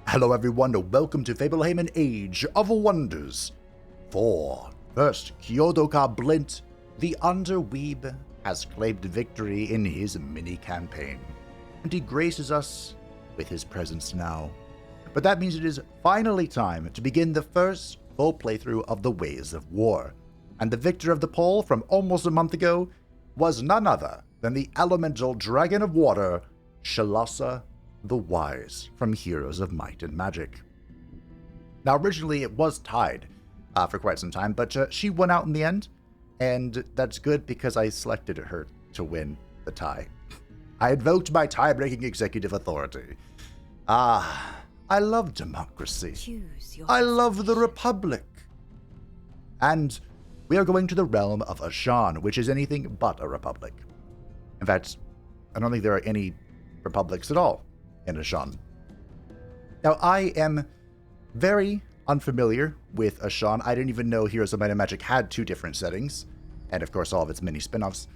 Hello everyone, welcome to Fablehaven Age of Wonders. For first, Kyodoka Blint, the Underweeb, has claimed victory in his mini-campaign, and he graces us with his presence now. But that means it is finally time to begin the first full playthrough of the Ways of War, and the victor of the poll from almost a month ago was none other than the elemental dragon of water, Shalassa the Wise, from Heroes of Might and Magic. Now, originally it was tied for quite some time, but she won out in the end, and that's good because I selected her to win the tie. I invoked my tie-breaking executive authority. I love democracy. I love the Republic. And we are going to the realm of Ashan, which is anything but a republic. In fact, I don't think there are any republics at all in Ashan. Now, I am very unfamiliar with Ashan. I didn't even know Heroes of Might and Magic had two different settings, and of course all of its mini spin-offs.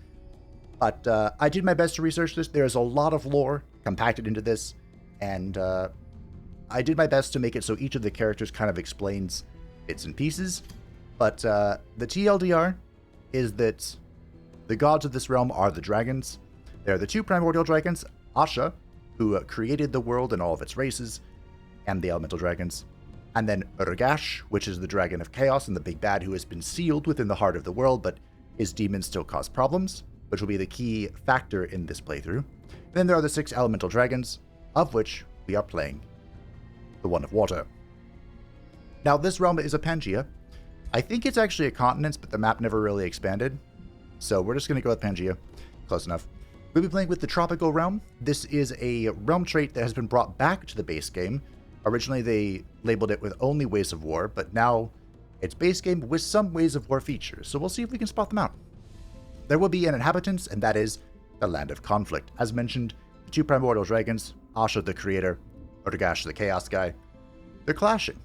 But I did my best to research this. There's a lot of lore compacted into this, and I did my best to make it so each of the characters kind of explains bits and pieces. But the TLDR is that the gods of this realm are the dragons. They're the two primordial dragons, Ashan, who created the world and all of its races, and the elemental dragons. And then Orcs, which is the dragon of chaos and the big bad who has been sealed within the heart of the world, but his demons still cause problems, which will be the key factor in this playthrough. And then there are the 6 elemental dragons, of which we are playing the one of water. Now, this realm is a Pangea. I think it's actually a continent, but the map never really expanded. So we're just going to go with Pangea. Close enough. We'll be playing with the Tropical Realm. This is a realm trait that has been brought back to the base game. Originally, they labeled it with only Ways of War, but now it's base game with some Ways of War features, so we'll see if we can spot them out. There will be an inhabitant, and that is the Land of Conflict. As mentioned, the 2 primordial dragons, Ashan the creator, Orcs the chaos guy, they're clashing.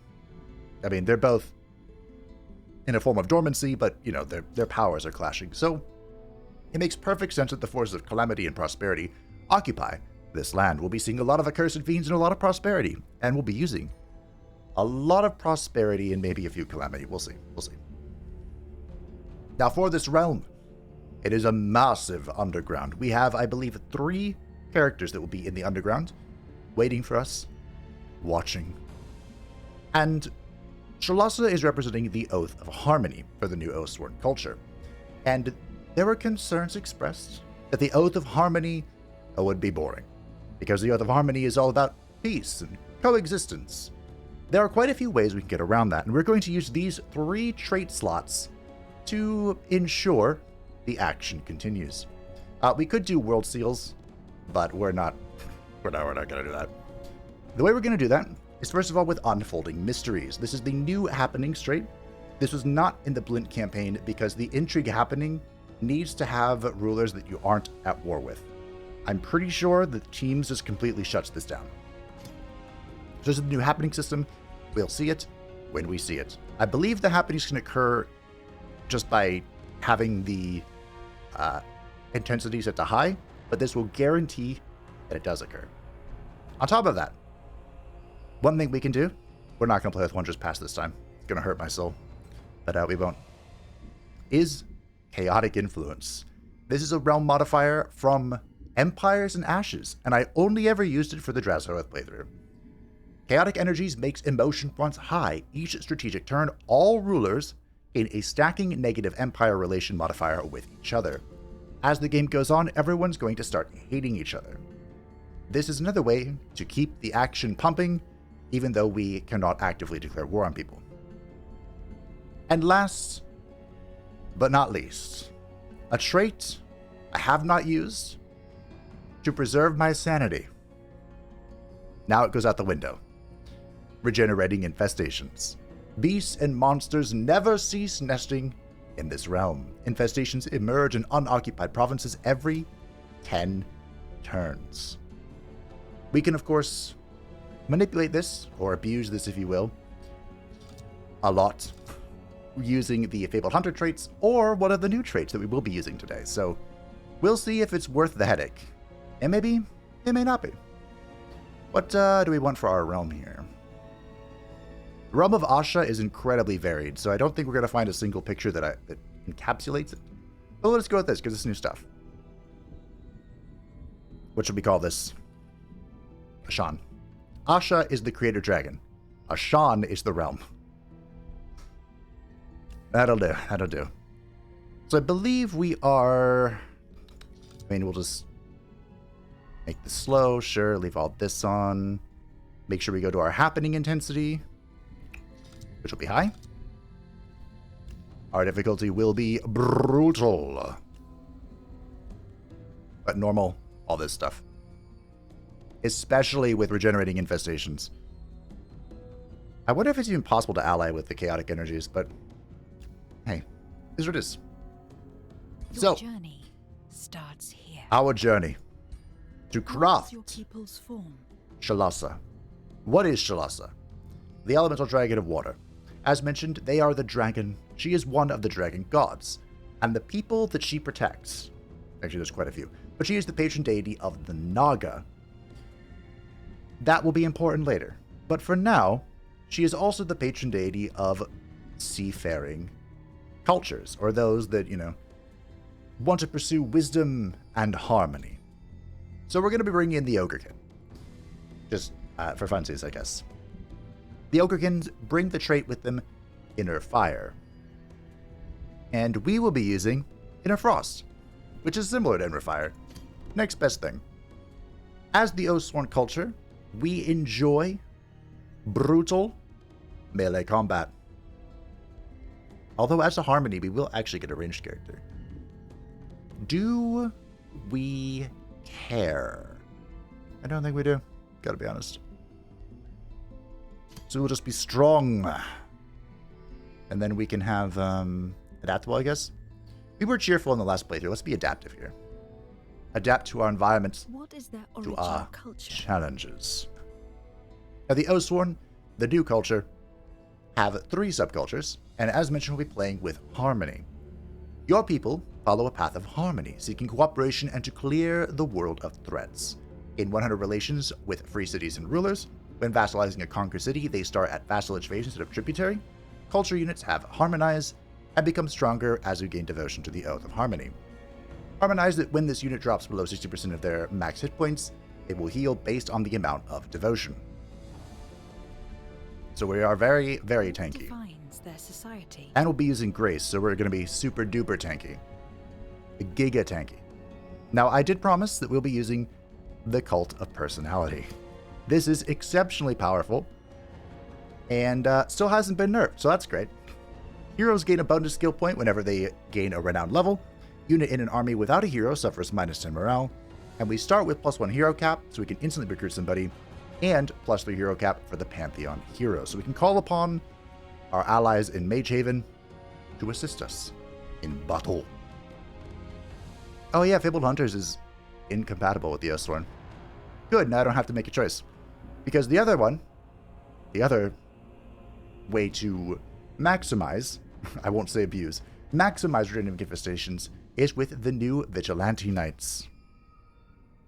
I mean, they're both in a form of dormancy, but, you know, their powers are clashing, so it makes perfect sense that the forces of calamity and prosperity occupy this land. We'll be seeing a lot of accursed fiends and a lot of prosperity, and we'll be using a lot of prosperity and maybe a few calamity. We'll see. We'll see. Now, for this realm, it is a massive underground. We have, I believe, 3 characters that will be in the underground, waiting for us, watching. And Shalassa is representing the Oath of Harmony for the new Oathsworn culture. And there were concerns expressed that the Oath of Harmony would be boring, because the Oath of Harmony is all about peace and coexistence. There are quite a few ways we can get around that, and we're going to use these 3 trait slots to ensure the action continues. We could do world seals, but we're not going to do that. The way we're going to do that is, first of all, with Unfolding Mysteries. This is the new happening trait. This was not in the Blint campaign because the intrigue happening needs to have rulers that you aren't at war with. I'm pretty sure that Teams just completely shuts this down. So this is the new happening system. We'll see it when we see it. I believe the happenings can occur just by having the intensity set to high, but this will guarantee that it does occur. On top of that, one thing we can do, we're not going to play with Wondrous past this time. It's going to hurt my soul, but we won't, is Chaotic Influence. This is a realm modifier from Empires and Ashes, and I only ever used it for the Drazhoath playthrough. Chaotic Energies makes emotion fronts high. Each strategic turn, all rulers gain a stacking negative Empire relation modifier with each other. As the game goes on, everyone's going to start hating each other. This is another way to keep the action pumping, even though we cannot actively declare war on people. And last but not least, a trait I have not used to preserve my sanity. Now it goes out the window. Regenerating infestations. Beasts and monsters never cease nesting in this realm. Infestations emerge in unoccupied provinces every 10 turns. We can, of course, manipulate this, or abuse this if you will, a lot, using the Fabled Hunter traits, or one of the new traits that we will be using today. So we'll see if it's worth the headache. And maybe it may not be. What do we want for our realm here? The realm of Asha is incredibly varied, so I don't think we're going to find a single picture that encapsulates it. But let's go with this, because it's new stuff. What should we call this? Ashan. Asha is the creator dragon. Ashan is the realm. That'll do. That'll do. So I believe we are... I mean, we'll just make this slow. Sure, leave all this on. Make sure we go to our happening intensity, which will be high. Our difficulty will be brutal. But normal, all this stuff. Especially with regenerating infestations. I wonder if it's even possible to ally with the chaotic energies, but hey, is what it is. Your journey starts here. Our journey to craft your people's form? Shalassa. What is Shalassa? The elemental dragon of water. As mentioned, they are the dragon. She is one of the dragon gods, and the people that she protects. Actually, there's quite a few, but she is the patron deity of the Naga. That will be important later, but for now, she is also the patron deity of seafaring cultures, or those that, want to pursue wisdom and harmony. So we're going to be bringing in the Ogrekin. Just for funsies, I guess. The Ogrikins bring the trait with them, Inner Fire. And we will be using Inner Frost, which is similar to Inner Fire. Next best thing. As the Oathsworn culture, we enjoy brutal melee combat. Although as a Harmony, we will actually get a ranged character. Do we care? I don't think we do. Gotta be honest. So we'll just be strong. And then we can have adaptable, I guess. We were cheerful in the last playthrough. Let's be adaptive here. Adapt to our environment. What is their to original our culture? Challenges. Now, the Oathsworn, the new culture, have 3 subcultures, and as mentioned, we'll be playing with Harmony. Your people follow a path of harmony, seeking cooperation and to clear the world of threats. In 100 relations with free cities and rulers, when vassalizing a conquered city, they start at vassalage phase instead of tributary. Culture units have Harmonize and become stronger as you gain devotion to the Oath of Harmony. Harmonize that when this unit drops below 60% of their max hit points, it will heal based on the amount of devotion. So we are very, very tanky. Defines their society. And we'll be using Grace, so we're going to be super duper tanky. Giga tanky. Now, I did promise that we'll be using the Cult of Personality. This is exceptionally powerful, and still hasn't been nerfed, so that's great. Heroes gain a bonus skill point whenever they gain a renowned level. Unit in an army without a hero suffers minus 10 morale, and we start with +1 hero cap, so we can instantly recruit somebody, and +3 hero cap for the Pantheon hero, so we can call upon our allies in Mage Haven to assist us in battle. Oh yeah, Fabled Hunters is incompatible with the Oathsworn. Good, now I don't have to make a choice. Because the other way to maximize, I won't say abuse, maximize regenerative infestations is with the new Vigilante Knights.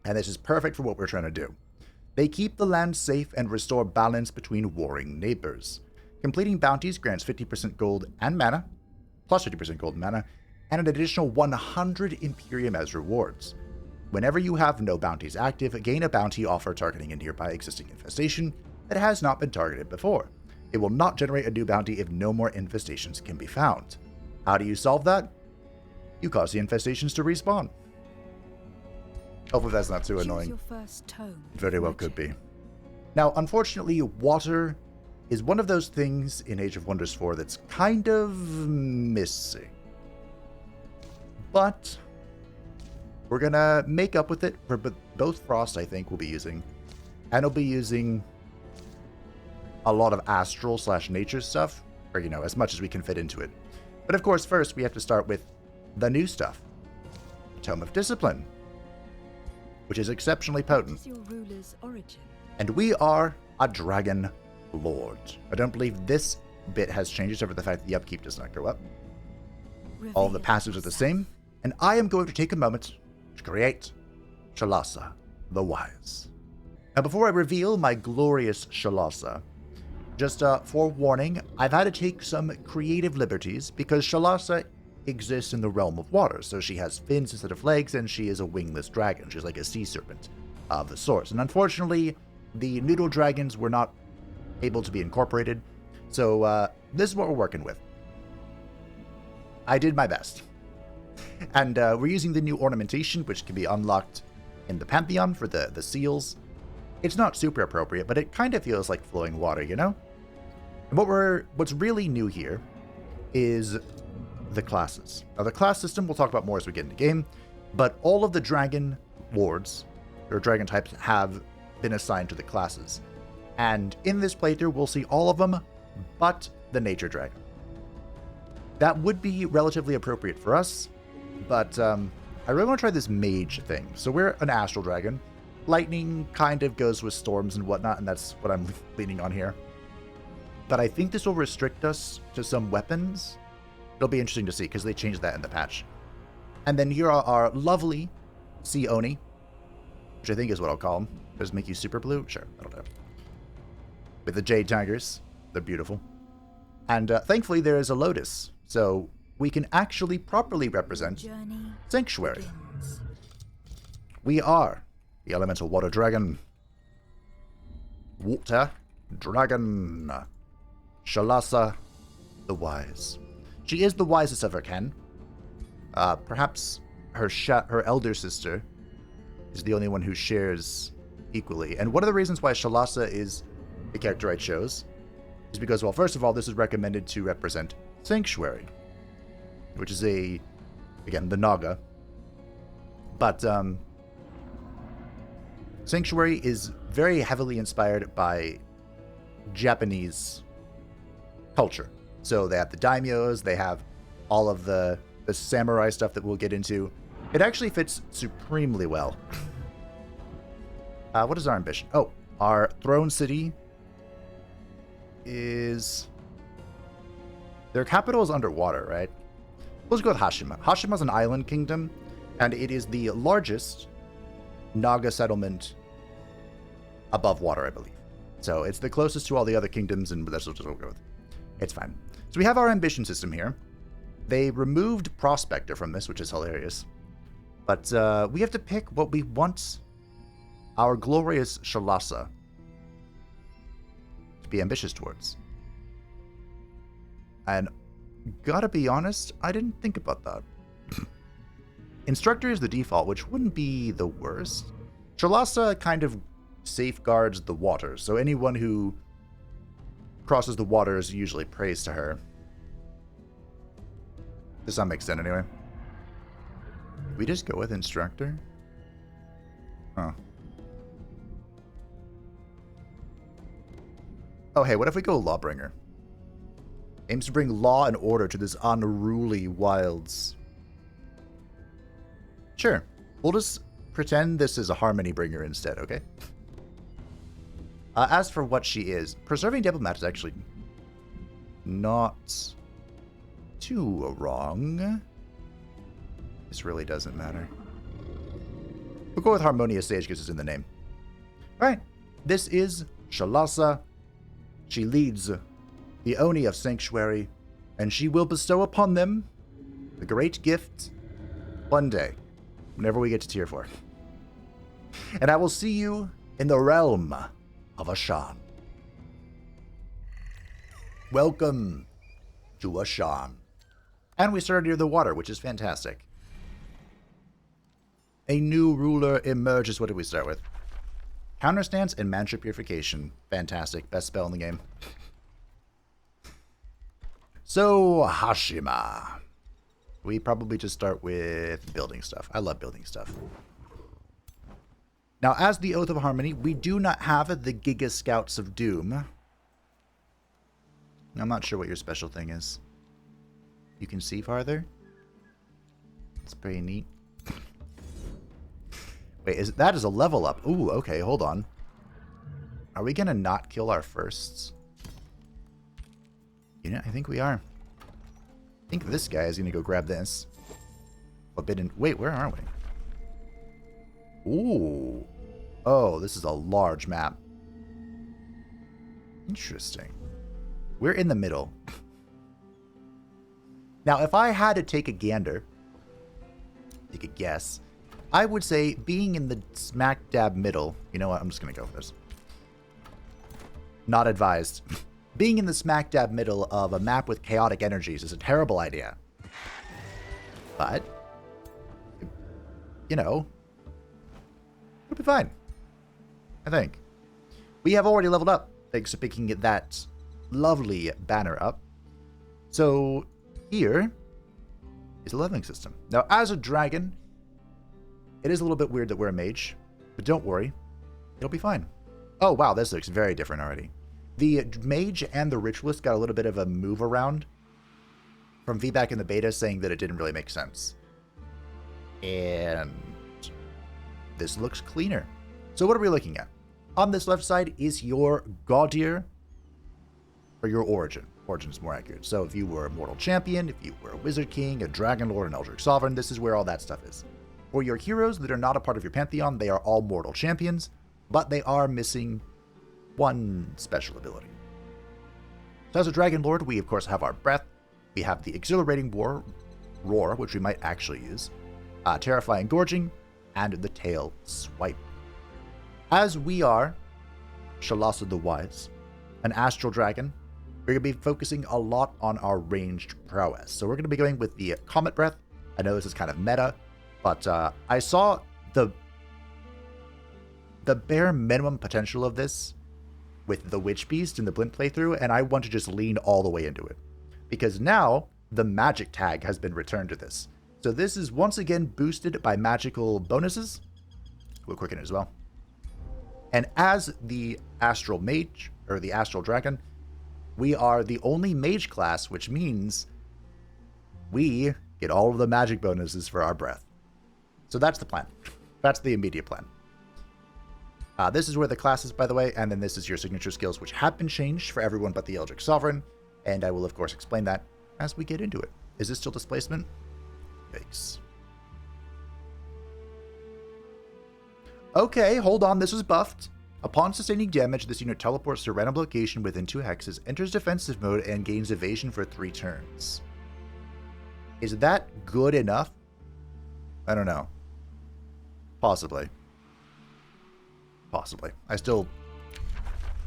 And this is perfect for what we're trying to do. They keep the land safe and restore balance between warring neighbors. Completing bounties grants 50% gold and mana, plus 50% gold and mana, and an additional 100 Imperium as rewards. Whenever you have no bounties active, gain a bounty offer targeting a nearby existing infestation that has not been targeted before. It will not generate a new bounty if no more infestations can be found. How do you solve that? You cause the infestations to respawn. Hopefully that's not too annoying. Your first tone. Very well could be. Now, unfortunately, water is one of those things in Age of Wonders 4 that's kind of missing. But we're going to make up with it for both Frost, I think, we'll be using. And we'll be using a lot of astral/nature stuff, or, as much as we can fit into it. But of course, first, we have to start with the new stuff. Tome of Discipline, which is exceptionally potent. What is your ruler's origin? And we are a Dragon Lord. I don't believe this bit has changed, except for the fact that the upkeep does not go up. All of the passives are the same. And I am going to take a moment to create Shalassa the Wise. Now, before I reveal my glorious Shalassa, Just forewarning, I've had to take some creative liberties because Shalassa exists in the realm of water, so she has fins instead of legs, and she is a wingless dragon. She's like a sea serpent of the source. And unfortunately, the noodle dragons were not able to be incorporated, so this is what we're working with. I did my best. And we're using the new ornamentation, which can be unlocked in the Pantheon for the seals. It's not super appropriate, but it kind of feels like flowing water, you know? And what's really new here is the classes. Now, the class system we'll talk about more as we get into the game, but all of the dragon lords, or dragon types, have been assigned to the classes. And in this playthrough, we'll see all of them, but the nature dragon. That would be relatively appropriate for us, but I really want to try this mage thing. So we're an astral dragon. Lightning kind of goes with storms and whatnot, and that's what I'm leaning on here. But I think this will restrict us to some weapons. It'll be interesting to see, because they changed that in the patch. And then here are our lovely Sea Oni, which I think is what I'll call them. Does it make you super blue? Sure, that'll do. With the Jade Tigers. They're beautiful. And thankfully there is a Lotus, so we can actually properly represent Sanctuary. We are the elemental water dragon. Water dragon. Shalassa the wise. She is the wisest of her kin. Perhaps her elder sister is the only one who shares equally. And one of the reasons why Shalassa is the character I chose is because, well, first of all, this is recommended to represent Sanctuary, which is again, the Naga. But Sanctuary is very heavily inspired by Japanese culture. So they have the daimyos, they have all of the samurai stuff that we'll get into. It actually fits supremely well. What is our ambition? Oh, our throne city is... Their capital is underwater, right? Let's go with Hashima. Hashima is an island kingdom, and it is the largest Naga settlement above water, I believe. So it's the closest to all the other kingdoms, and that's what we'll go with. It's fine. So we have our ambition system here. They removed Prospector from this, which is hilarious. But we have to pick what we want our glorious Shalassa to be ambitious towards. And gotta be honest, I didn't think about that. Instructor is the default, which wouldn't be the worst. Shalassa kind of safeguards the water, so anyone who crosses the waters usually prays to her. Does that make sense anyway? We just go with instructor? Huh. Oh, hey, what if we go Lawbringer? Aims to bring law and order to this unruly wilds. Sure. We'll just pretend this is a Harmony Bringer instead, okay? As for what she is, Preserving Diplomat is actually not too wrong. This really doesn't matter. We'll go with Harmonious Sage because it's in the name. Alright, this is Shalassa. She leads the Oni of Sanctuary, and she will bestow upon them the great gift one day, whenever we get to tier 4. And I will see you in the realm of Ashan. Welcome to Ashan. And we started near the water, which is fantastic. A new ruler emerges. What did we start with? Counterstance and Mantra Purification. Fantastic. Best spell in the game. So, Hashima. We probably just start with building stuff. I love building stuff. Now, as the Oath of Harmony, we do not have the Giga Scouts of Doom. I'm not sure what your special thing is. You can see farther? It's pretty neat. Wait, that is a level up. Ooh, okay, hold on. Are we gonna not kill our firsts? You know, I think we are. I think this guy is gonna go grab this. Forbidden. Wait, where are we? Ooh. Oh, this is a large map. Interesting. We're in the middle. Now, if I had to take a gander, take a guess, I would say being in the smack dab middle. You know what? I'm just going to go for this. Not advised. Being in the smack dab middle of a map with chaotic energies is a terrible idea. But, you know, it'll be fine. I think. We have already leveled up, thanks to picking that lovely banner up. So, here is a leveling system. Now, as a dragon, it is a little bit weird that we're a mage, but don't worry, it'll be fine. Oh, wow, this looks very different already. The mage and the ritualist got a little bit of a move around from feedback in the beta saying that it didn't really make sense. And this looks cleaner. So what are we looking at? On this left side is your Gaudier, or your Origin. Origin is more accurate. So if you were a Mortal Champion, if you were a Wizard King, a Dragon Lord, an Eldritch Sovereign, this is where all that stuff is. For your heroes that are not a part of your Pantheon, they are all Mortal Champions, but they are missing one special ability. So as a Dragon Lord, we of course have our Breath, we have the Exhilarating Roar, which we might actually use, Terrifying Gorging, and the Tail Swipe. As we are Shalassa the Wise, an Astral Dragon, we're going to be focusing a lot on our ranged prowess. So we're going to be going with the Comet Breath. I know this is kind of meta, but I saw the bare minimum potential of this with the Witch Beast in the Blint playthrough, and I want to just lean all the way into it. Because now, the magic tag has been returned to this. So this is once again boosted by magical bonuses. We'll quicken it as well. And as the Astral Mage, or the Astral Dragon, we are the only mage class, which means we get all of the magic bonuses for our breath. So that's the plan. That's the immediate plan. This is where the class is, by the way, and then this is your signature skills, which have been changed for everyone but the Eldritch Sovereign, and I will, of course, explain that as we get into it. Is this still displacement? Yikes. Okay, hold on, this was buffed. Upon sustaining damage, this unit teleports to a random location within 2 hexes, enters defensive mode, and gains evasion for 3 turns. Is that good enough? I don't know. Possibly. Possibly. I still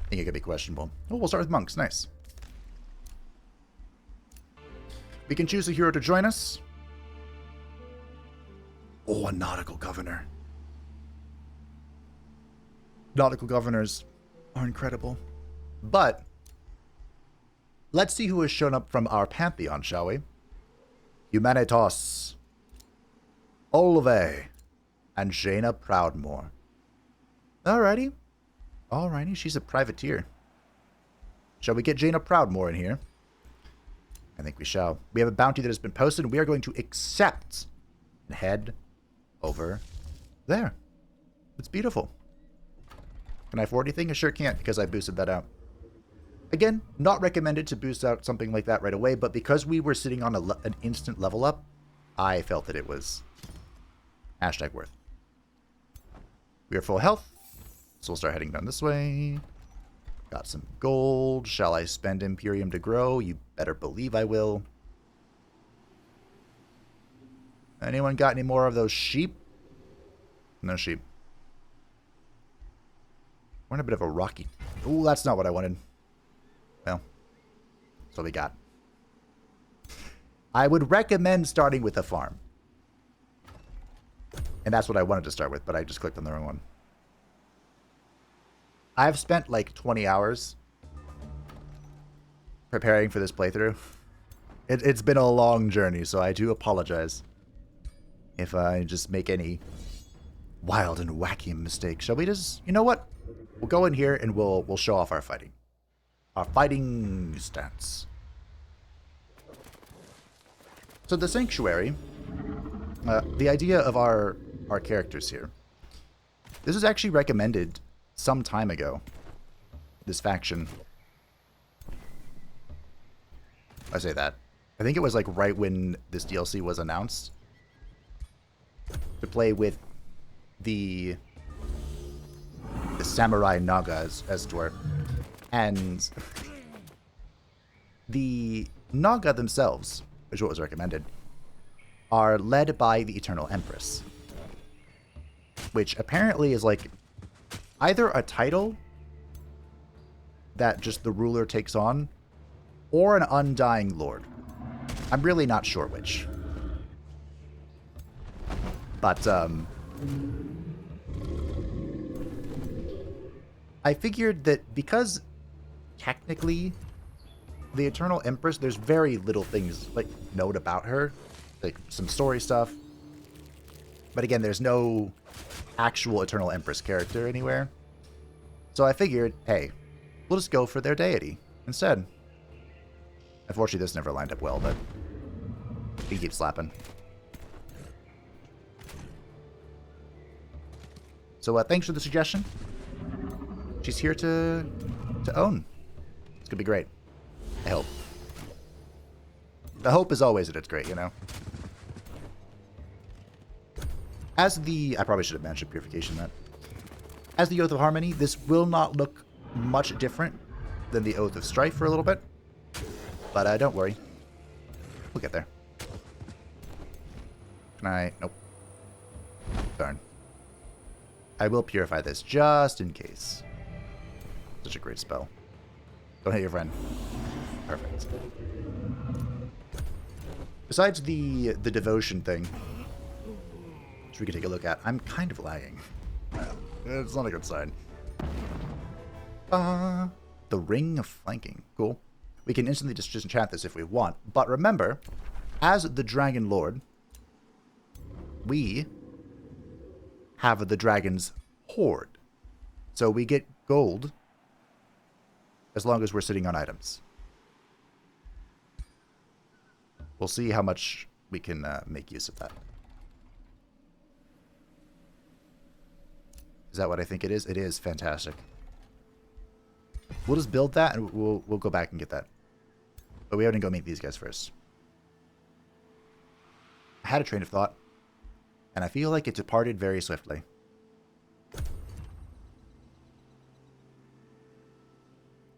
think it could be questionable. Oh, we'll start with monks. Nice. We can choose a hero to join us. Oh, a nautical governor. Nautical governors are incredible. But let's see who has shown up from our Pantheon, shall we? Humanitas, Olve, and Jaina Proudmoore. Alrighty. Alrighty, she's a privateer. Shall we get Jaina Proudmoore in here? I think we shall. We have a bounty that has been posted, and we are going to accept and head over there. It's beautiful. Can I afford anything? I sure can't because I boosted that out. Again, not recommended to boost out something like that right away, but because we were sitting on an instant level up, I felt that it was #worth. We are full health, so we'll start heading down this way. Got some gold. Shall I spend Imperium to grow? You better believe I will. Anyone got any more of those sheep? No sheep. We're in a bit of a rocky... Ooh, that's not what I wanted. Well, that's what we got. I would recommend starting with a farm. And that's what I wanted to start with, but I just clicked on the wrong one. I've spent like 20 hours preparing for this playthrough. It's been a long journey, so I do apologize if I just make any wild and wacky mistakes. Shall we just... You know what? We'll go in here and we'll show off our fighting. Our fighting stats. So the Sanctuary, the idea of our characters here. This was actually recommended some time ago. This faction. I say that. I think it was like right when this DLC was announced. To play with the Samurai Naga, as it were. And The Naga themselves, which is what was recommended, are led by the Eternal Empress, which apparently is like either a title that just the ruler takes on, or an undying lord. I'm really not sure which. But, I figured that because technically the Eternal Empress, there's very little things like known about her, like some story stuff. But again, there's no actual Eternal Empress character anywhere. So I figured, hey, we'll just go for their deity instead. Unfortunately, this never lined up well, but he keeps slapping. So thanks for the suggestion. She's here to own. It's gonna be great. I hope. The hope is always that it's great, you know? As the... I probably should have mentioned Purification that. As the Oath of Harmony, this will not look much different than the Oath of Strife for a little bit. But don't worry. We'll get there. Can I... Nope. Darn. I will purify this just in case. Such a great spell. Don't hit your friend. Perfect. Besides the devotion thing, which we could take a look at, I'm kind of lagging. It's not a good sign. The Ring of Flanking. Cool. We can instantly just enchant this if we want. But remember, as the Dragon Lord, we have the Dragon's Hoard. So we get gold as long as we're sitting on items. We'll see how much we can make use of that. Is that what I think it is? It is fantastic. We'll just build that and we'll go back and get that. But we have to go meet these guys first. I had a train of thought, and I feel like it departed very swiftly.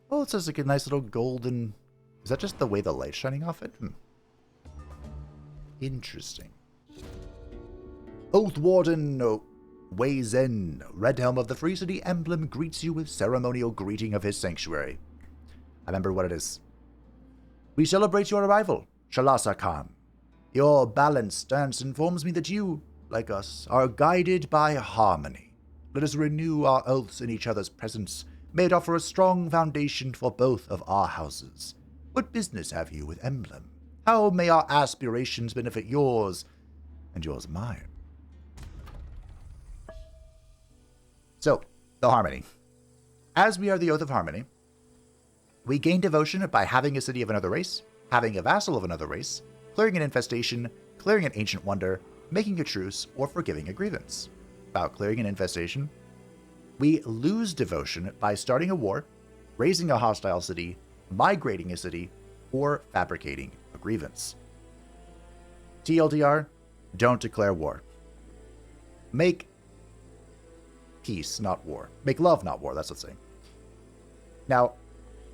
Oh, it says like a nice little golden... Is that just the way the light's shining off it? Interesting. Oath Warden Wei Zhen, Red Helm of the Free City Emblem, greets you with ceremonial greeting of his sanctuary. I remember what it is. We celebrate your arrival, Shalassa Khan. Your balanced stance informs me that you, like us, are guided by harmony. Let us renew our oaths in each other's presence. May it offer a strong foundation for both of our houses. What business have you with Emblem? How may our aspirations benefit yours and yours mine? So, the Harmony. As we are the Oath of Harmony, we gain devotion by having a city of another race, having a vassal of another race, clearing an infestation, clearing an ancient wonder, making a truce, or forgiving a grievance. About clearing an infestation, we lose devotion by starting a war, raising a hostile city, migrating a city, or fabricating a grievance. TLDR, don't declare war. Make peace, not war. Make love, not war, that's what's saying. Now,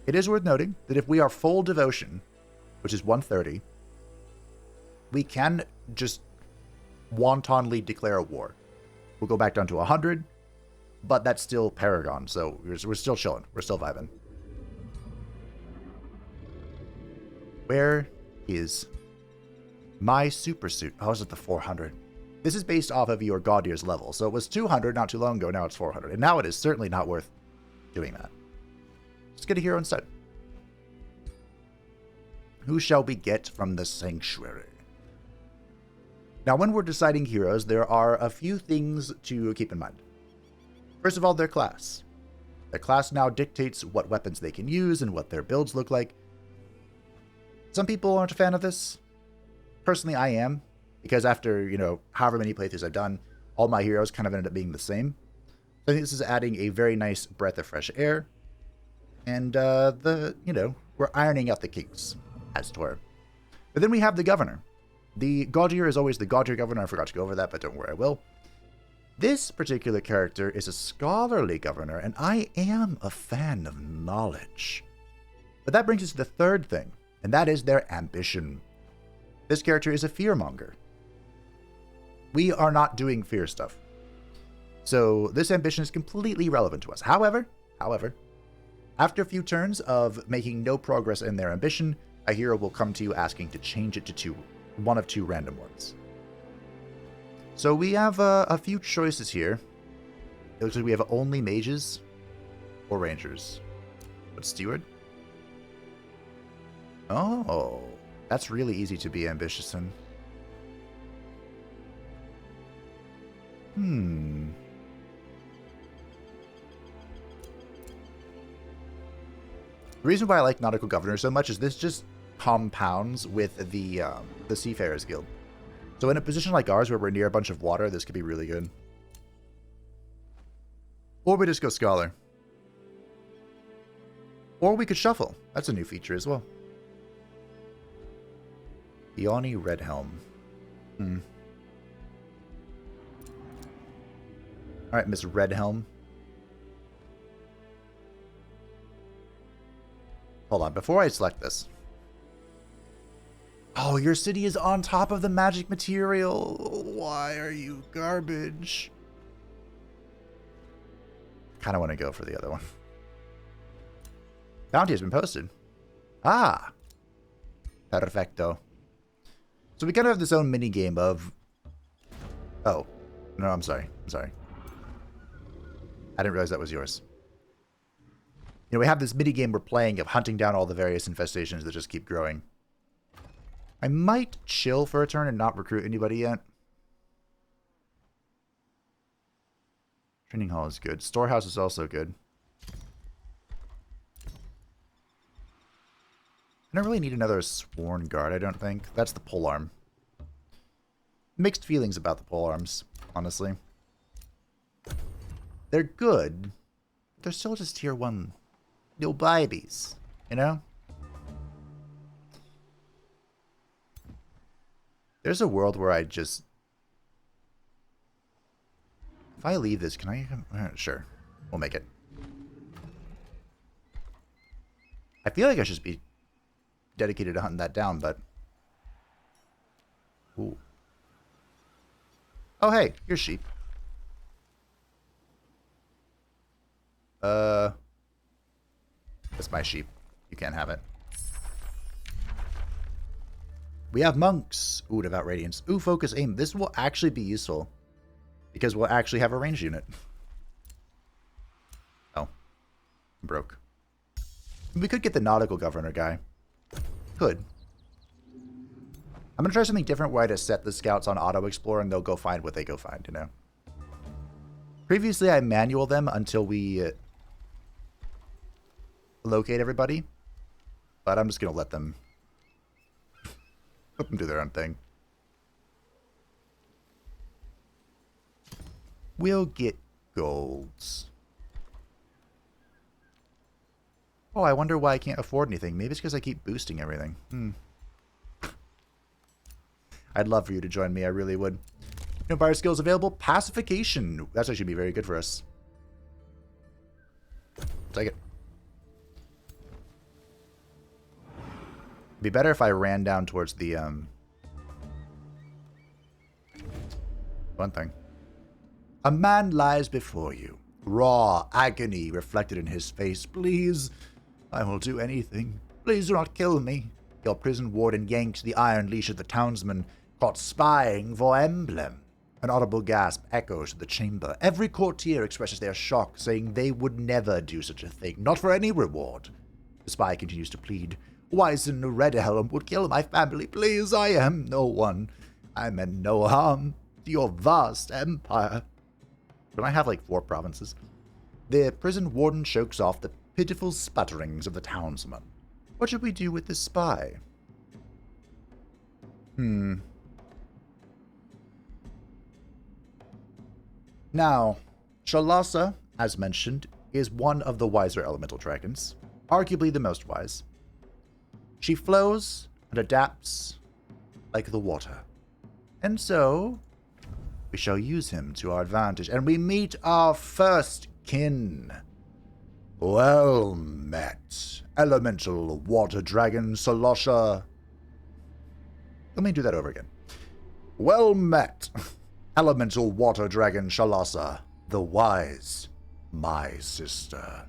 it is worth noting that if we are full devotion, which is 130, we can just wantonly declare a war. We'll go back down to 100, but that's still Paragon, so we're still chilling. We're still vibing. Where is my super suit? Oh, is it the 400? This is based off of your Gaudier's level, so it was 200 not too long ago, now it's 400, and now it is certainly not worth doing that. Let's get a hero instead. Who shall we get from the Sanctuary? Now, when we're deciding heroes, there are a few things to keep in mind. First of all, their class. Their class now dictates what weapons they can use and what their builds look like. Some people aren't a fan of this. Personally, I am, because after, however many playthroughs I've done, all my heroes kind of ended up being the same. So I think this is adding a very nice breath of fresh air. And, we're ironing out the kinks, as it were. But then we have the Governor. The Gaudier is always the Gaudier Governor. I forgot to go over that, but don't worry, I will. This particular character is a scholarly governor, and I am a fan of knowledge. But that brings us to the third thing and that is their ambition. This character is a fearmonger. We are not doing fear stuff. So this ambition is completely irrelevant to us. However, after a few turns of making no progress in their ambition, a hero will come to you asking to change it to one of two random ones. So we have a few choices here. It looks like we have only mages or rangers. But steward? Oh, that's really easy to be ambitious in. The reason why I like Nautical Governor so much is this just compounds with the Seafarers Guild. So in a position like ours where we're near a bunch of water, this could be really good. Or we just go Scholar. Or we could Shuffle. That's a new feature as well. Eoni Redhelm. Alright, Miss Redhelm. Hold on, before I select this. Oh, your city is on top of the magic material. Why are you garbage? Kind of want to go for the other one. Bounty has been posted. Ah. Perfecto. So we kind of have this own mini game of... Oh. No, I'm sorry. I didn't realize that was yours. You know, we have this mini game we're playing of hunting down all the various infestations that just keep growing. I might chill for a turn and not recruit anybody yet. Training hall is good. Storehouse is also good. I don't really need another sworn guard, I don't think. That's the polearm. Mixed feelings about the polearms, honestly. They're good. But they're still just tier 1 little babies, you know? There's a world where I just... If I leave this, can I... Sure. We'll make it. I feel like I should be dedicated to hunting that down, but... Ooh. Oh, hey. Here's sheep. That's my sheep. You can't have it. We have monks. Ooh, devout radiance. Ooh, focus aim. This will actually be useful because we'll actually have a ranged unit. Oh, I'm broke. We could get the nautical governor guy. Could. I'm gonna try something different where I just set the scouts on auto explore and they'll go find what they go find. You know. Previously, I manual them until we locate everybody, but I'm just gonna let them do their own thing. We'll get golds. Oh, I wonder why I can't afford anything. Maybe it's because I keep boosting everything. I'd love for you to join me. I really would. Empire skills available. Pacification. That's actually be very good for us. Take it. It'd be better if I ran down towards the, one thing. A man lies before you. Raw agony reflected in his face. Please, I will do anything. Please do not kill me. Your prison warden yanked the iron leash of the townsman, caught spying for emblem. An audible gasp echoes the chamber. Every courtier expresses their shock, saying they would never do such a thing, not for any reward. The spy continues to plead. Wyson Redhelm would kill my family. Please, I am no one. I meant no harm to your vast empire. Don't I have like 4 provinces? The prison warden chokes off the pitiful sputterings of the townsman. What should we do with this spy? Now, Shalassa, as mentioned, is one of the wiser elemental dragons, arguably the most wise. She flows and adapts like the water. And so, we shall use him to our advantage. And we meet our first kin. Well met, elemental water dragon Shalassa. Let me do that over again. Well met, elemental water dragon Shalassa, the wise, my sister.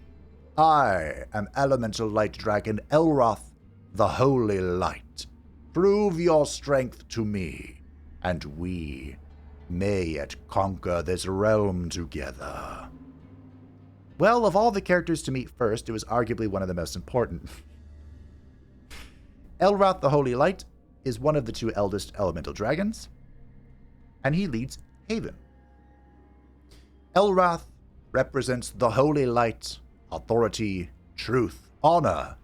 I am elemental light dragon Elroth, the holy light. Prove your strength to me, and we may yet conquer this realm together. Well, of all the characters to meet first, it was arguably one of the most important. Elroth the Holy Light is one of the two eldest elemental dragons, and he leads Haven. Elroth represents the Holy Light, authority, truth, honor,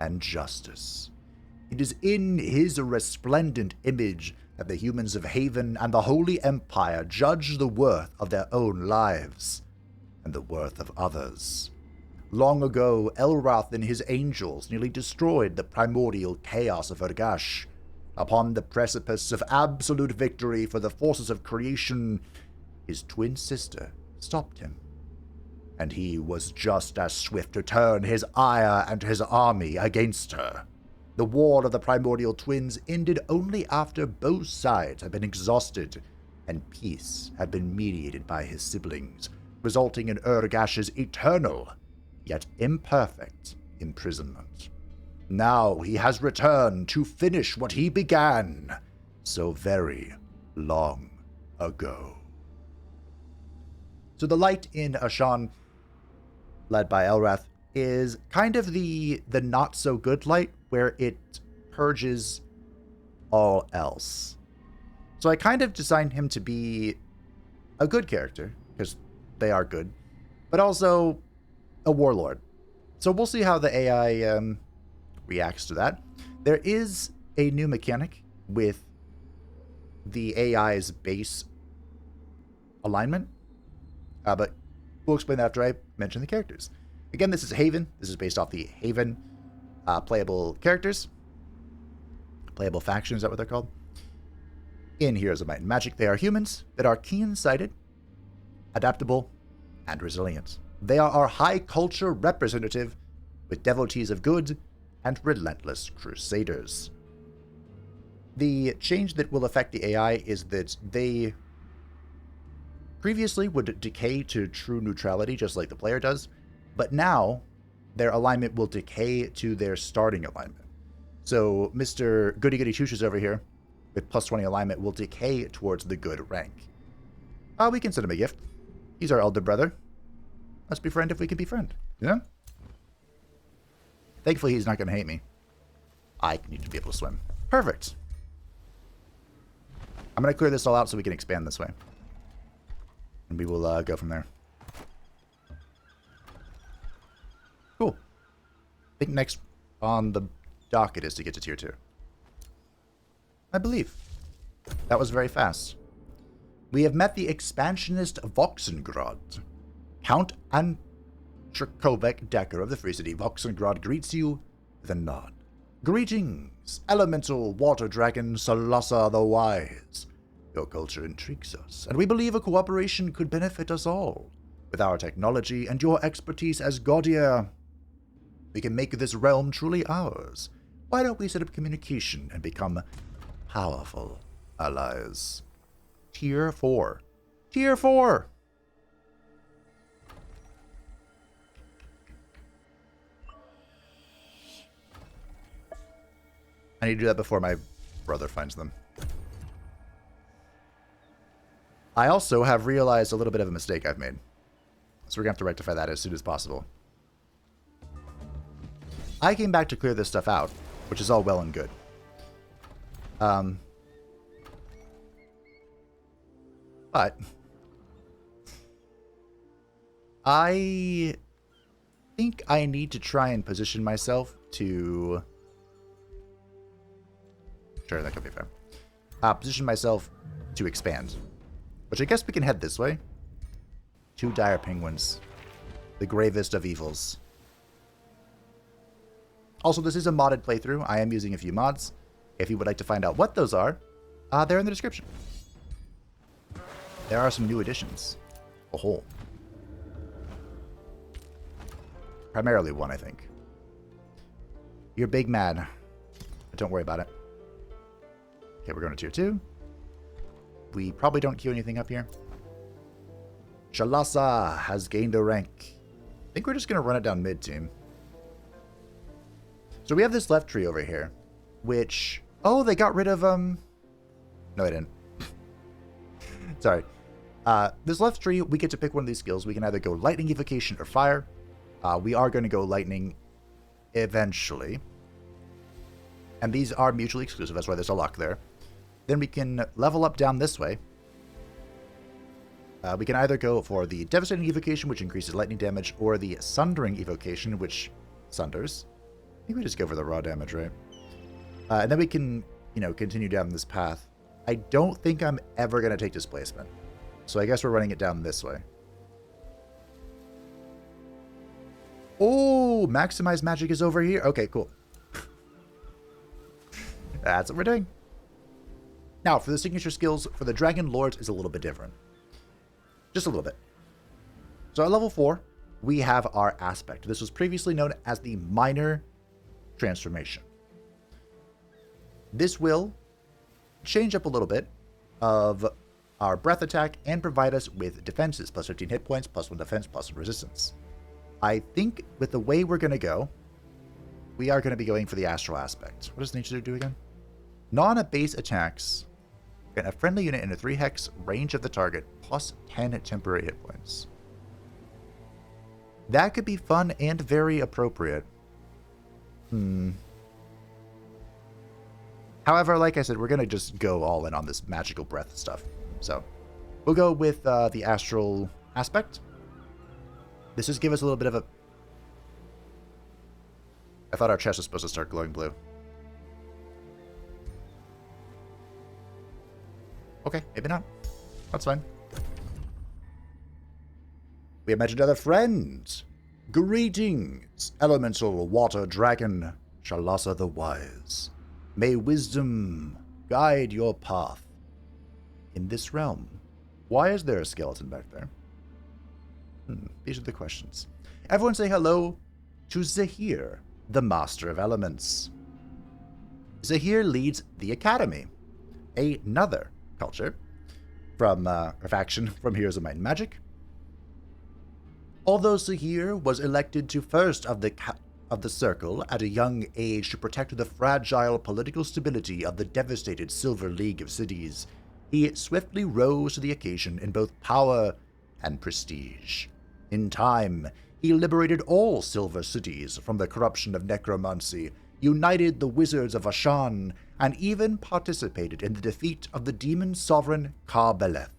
and justice. It is in his resplendent image that the humans of Haven and the Holy Empire judge the worth of their own lives and the worth of others. Long ago, Elroth and his angels nearly destroyed the primordial chaos of Urgash. Upon the precipice of absolute victory for the forces of creation, his twin sister stopped him. And he was just as swift to turn his ire and his army against her. The war of the primordial twins ended only after both sides had been exhausted, and peace had been mediated by his siblings, resulting in Urgash's eternal, yet imperfect, imprisonment. Now he has returned to finish what he began so very long ago. So the light in Ashan, led by Elrath, is kind of the not-so-good light, where it purges all else. So I kind of designed him to be a good character, because they are good, but also a warlord. So we'll see how the AI reacts to that. There is a new mechanic with the AI's base alignment, but we'll explain that after I mention the characters. Again, this is Haven. This is based off the Haven playable characters. Playable factions, is that what they're called? In Heroes of Might and Magic, they are humans that are keen-sighted, adaptable, and resilient. They are our high culture representative, with devotees of good and relentless crusaders. The change that will affect the AI is that they previously would decay to true neutrality, just like the player does, but now their alignment will decay to their starting alignment. So Mr. Goody Goody Two Shoes over here, with plus 20 alignment, will decay towards the good rank. We can send him a gift. He's our elder brother. Let's befriend if we can befriend, you know? Thankfully, he's not going to hate me. I need to be able to swim. Perfect. I'm going to clear this all out so we can expand this way. And we will go from there. Cool. I think next on the docket is to get to tier 2. I believe. That was very fast. We have met the expansionist Voxengrod. Count Antrakovek Decker of the Free City Voxengrod greets you with a nod. Greetings, elemental water dragon Shalassa the Wise. Your culture intrigues us, and we believe a cooperation could benefit us all. With our technology and your expertise as Gaudier, we can make this realm truly ours. Why don't we set up communication and become powerful allies? Tier 4. Tier 4! I need to do that before my brother finds them. I also have realized a little bit of a mistake I've made. So we're going to have to rectify that as soon as possible. I came back to clear this stuff out, which is all well and good. But I think I need to try and position myself to... Sure, that could be fair. Position myself to expand. Which I guess we can head this way. 2 dire penguins. The gravest of evils. Also, this is a modded playthrough. I am using a few mods. If you would like to find out what those are, they're in the description. There are some new additions. Oh. Primarily one, I think. You're big mad. But don't worry about it. Okay, we're going to tier 2. We probably don't queue anything up here. Shalassa has gained a rank. I think we're just going to run it down mid, team. So we have this left tree over here, which... Oh, they got rid of, No, they didn't. Sorry. This left tree, we get to pick one of these skills. We can either go lightning, evocation, or fire. We are going to go lightning eventually. And these are mutually exclusive. That's why there's a lock there. Then we can level up down this way. We can either go for the devastating evocation, which increases lightning damage, or the sundering evocation, which sunders. I think we just go for the raw damage, right? And then we can, continue down this path. I don't think I'm ever going to take displacement. So I guess we're running it down this way. Oh, maximize magic is over here. Okay, cool. That's what we're doing. Now, for the signature skills, for the Dragon Lords is a little bit different. Just a little bit. So at level 4, we have our aspect. This was previously known as the minor transformation. This will change up a little bit of our breath attack and provide us with defenses, plus 15 hit points, plus 1 defense, plus 1 resistance. I think with the way we're going to go, we are going to be going for the astral aspect. What does nature do again? Non-base attacks grant a friendly unit in a 3 hex range of the target, plus 10 temporary hit points. That could be fun and very appropriate. However, like I said, we're going to just go all in on this magical breath stuff. So, we'll go with the astral aspect. This just give us a little bit of a... I thought our chest was supposed to start glowing blue. Okay, maybe not. That's fine. We have met another friend. Greetings, elemental water dragon, Shalassa the Wise. May wisdom guide your path in this realm. Why is there a skeleton back there? These are the questions. Everyone say hello to Zahir, the Master of Elements. Zahir leads the Academy, another culture from a faction from Heroes of Might and Magic. Although Zahir was elected to first of the circle at a young age to protect the fragile political stability of the devastated Silver League of Cities, he swiftly rose to the occasion in both power and prestige. In time, he liberated all Silver Cities from the corruption of necromancy, united the wizards of Ashan, and even participated in the defeat of the demon sovereign Karbeleth.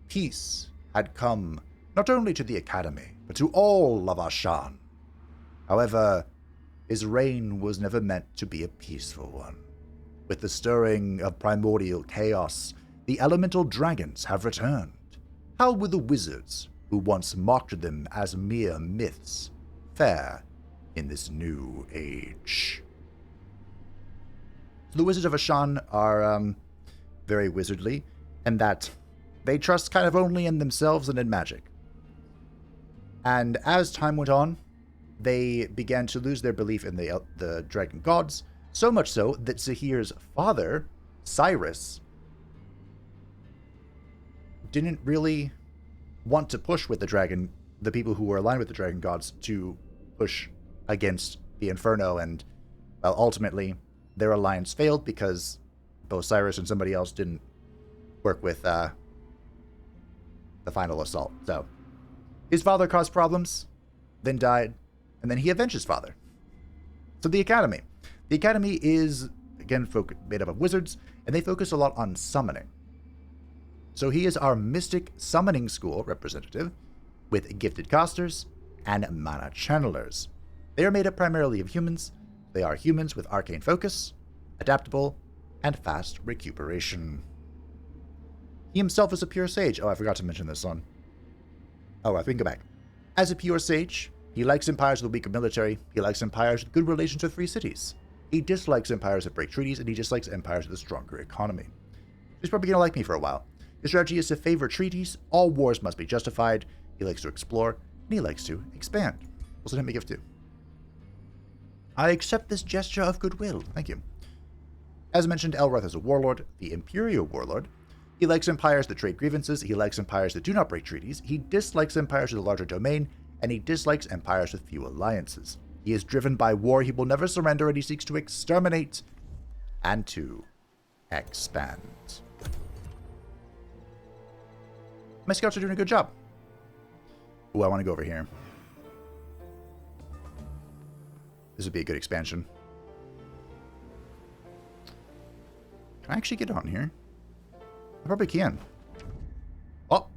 Peace had come not only to the Academy, but to all of Ashan. However, his reign was never meant to be a peaceful one. With the stirring of primordial chaos, the elemental dragons have returned. How will the wizards, who once mocked them as mere myths, fare in this new age? So the Wizards of Ashan are very wizardly, and that they trust kind of only in themselves and in magic. And as time went on, they began to lose their belief in the dragon gods, so much so that Zahir's father, Cyrus, didn't really want to push with the people who were aligned with the dragon gods to push against the Inferno, and well, ultimately their alliance failed because both Cyrus and somebody else didn't work with the final assault. So his father caused problems, then died, and then he avenged his father. So the Academy. The Academy is, again, made up of wizards, and they focus a lot on summoning. So he is our Mystic Summoning School representative, with gifted casters and mana channelers. They are made up primarily of humans. They are humans with arcane focus, adaptable, and fast recuperation. He himself is a pure sage. Oh, I forgot to mention this one. Oh, I think go back. As a pure sage, he likes empires with a weaker military. He likes empires with good relations with free cities. He dislikes empires that break treaties, and he dislikes empires with a stronger economy. He's probably going to like me for a while. His strategy is to favor treaties. All wars must be justified. He likes to explore, and he likes to expand. Also sent me a gift too. I accept this gesture of goodwill. Thank you. As mentioned, Elrath is a warlord, the Imperial warlord. He likes empires that trade grievances, he likes empires that do not break treaties, he dislikes empires with a larger domain, and he dislikes empires with few alliances. He is driven by war, he will never surrender, and he seeks to exterminate and to expand. My scouts are doing a good job. Ooh, I want to go over here. This would be a good expansion. Can I actually get on here? I probably can. Oh.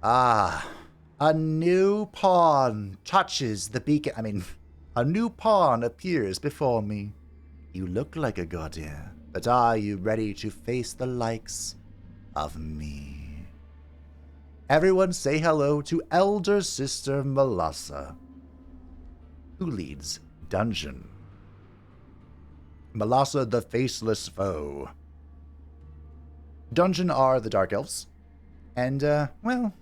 Ah. A new pawn touches the beacon. I mean, a new pawn appears before me. You look like a Gaudier, but are you ready to face the likes of me? Everyone say hello to Eldest Sister Shalassa, who leads Dungeon. Shalassa the Faceless Foe. Dungeon are the Dark Elves, and, well,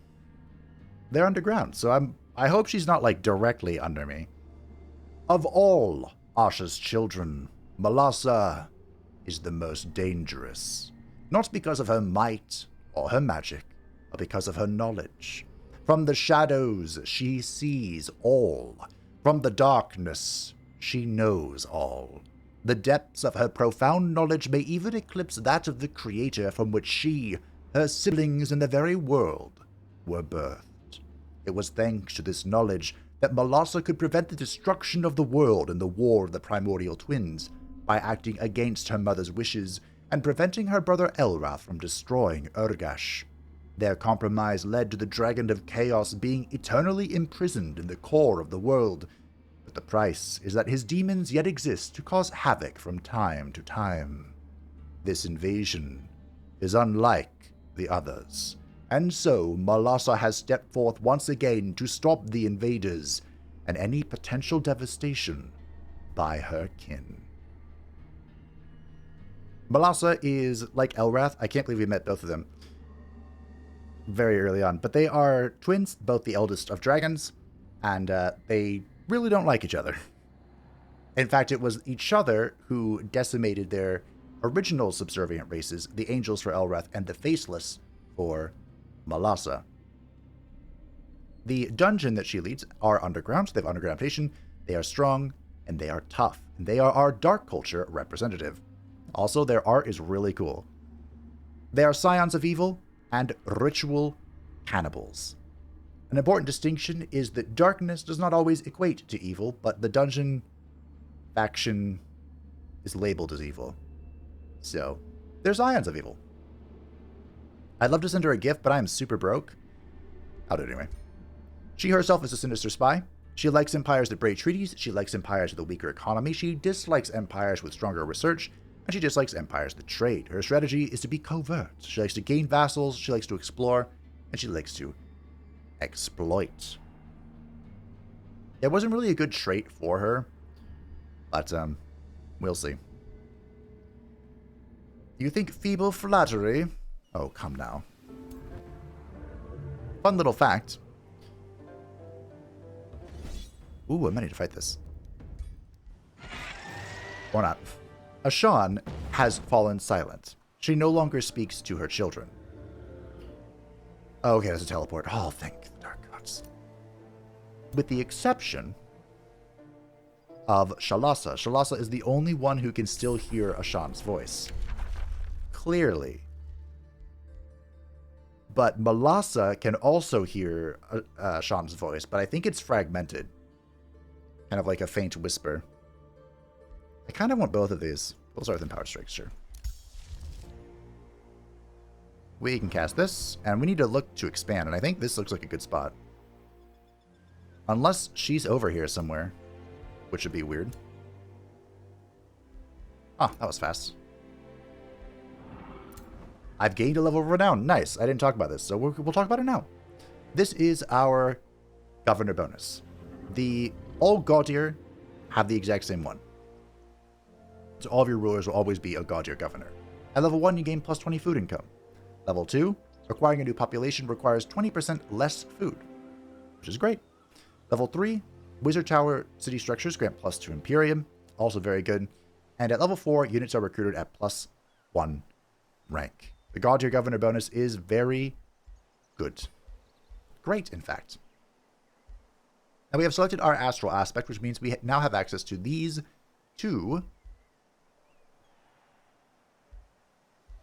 they're underground, so I hope she's not, like, directly under me. Of all Asha's children, Shalassa is the most dangerous, not because of her might or her magic, but because of her knowledge. From the shadows, she sees all. From the darkness, she knows all. The depths of her profound knowledge may even eclipse that of the Creator from which she, her siblings, and the very world were birthed. It was thanks to this knowledge that Shalassa could prevent the destruction of the world in the War of the Primordial Twins by acting against her mother's wishes and preventing her brother Elrath from destroying Urgash. Their compromise led to the Dragon of Chaos being eternally imprisoned in the core of the world, but the price is that his demons yet exist to cause havoc from time to time. This invasion is unlike the others, and so Shalassa has stepped forth once again to stop the invaders and any potential devastation by her kin. Shalassa is like Elrath. I can't believe we met both of them very early on, but they are twins, both the eldest of dragons, and they really don't like each other. In fact, it was each other who decimated their original subservient races, the Angels for Elrath and the Faceless for Shalassa. The dungeon that she leads are underground, so they have underground habitation, they are strong, and they are tough, and they are our dark culture representative. Also, their art is really cool. They are scions of evil and ritual cannibals. An important distinction is that darkness does not always equate to evil, but the dungeon faction is labeled as evil. So, they're scions of evil. I'd love to send her a gift, but I am super broke. I'll do it anyway. She herself is a sinister spy. She likes empires that break treaties, she likes empires with a weaker economy, she dislikes empires with stronger research, and she dislikes empires that trade. Her strategy is to be covert. She likes to gain vassals, she likes to explore, and she likes to exploit. There wasn't really a good trait for her, but, we'll see. You think feeble flattery? Oh, come now. Fun little fact. Ooh, I might need to fight this. Or not. Ashan has fallen silent. She no longer speaks to her children. Okay, there's a teleport. Oh, thank the dark gods. With the exception of Shalassa. Shalassa is the only one who can still hear Ashan's voice. Clearly. But Shalassa can also hear Ashan's voice, but I think it's fragmented. Kind of like a faint whisper. I kind of want both of these. We'll start with Empowered Strikes, sure. We can cast this, and we need to look to expand, and I think this looks like a good spot. Unless she's over here somewhere, which would be weird. Ah, that was fast. I've gained a level of renown. Nice. I didn't talk about this, so we'll talk about it now. This is our governor bonus. All Gaudier have the exact same one. So all of your rulers will always be a Gaudier governor. At level 1, you gain plus 20 food income. Level 2, acquiring a new population requires 20% less food, which is great. Level 3, Wizard Tower city structures grant +2 Imperium, also very good. And at level 4, units are recruited at +1 rank. The God Tier Governor bonus is very good. Great, in fact. Now we have selected our Astral Aspect, which means we now have access to these 2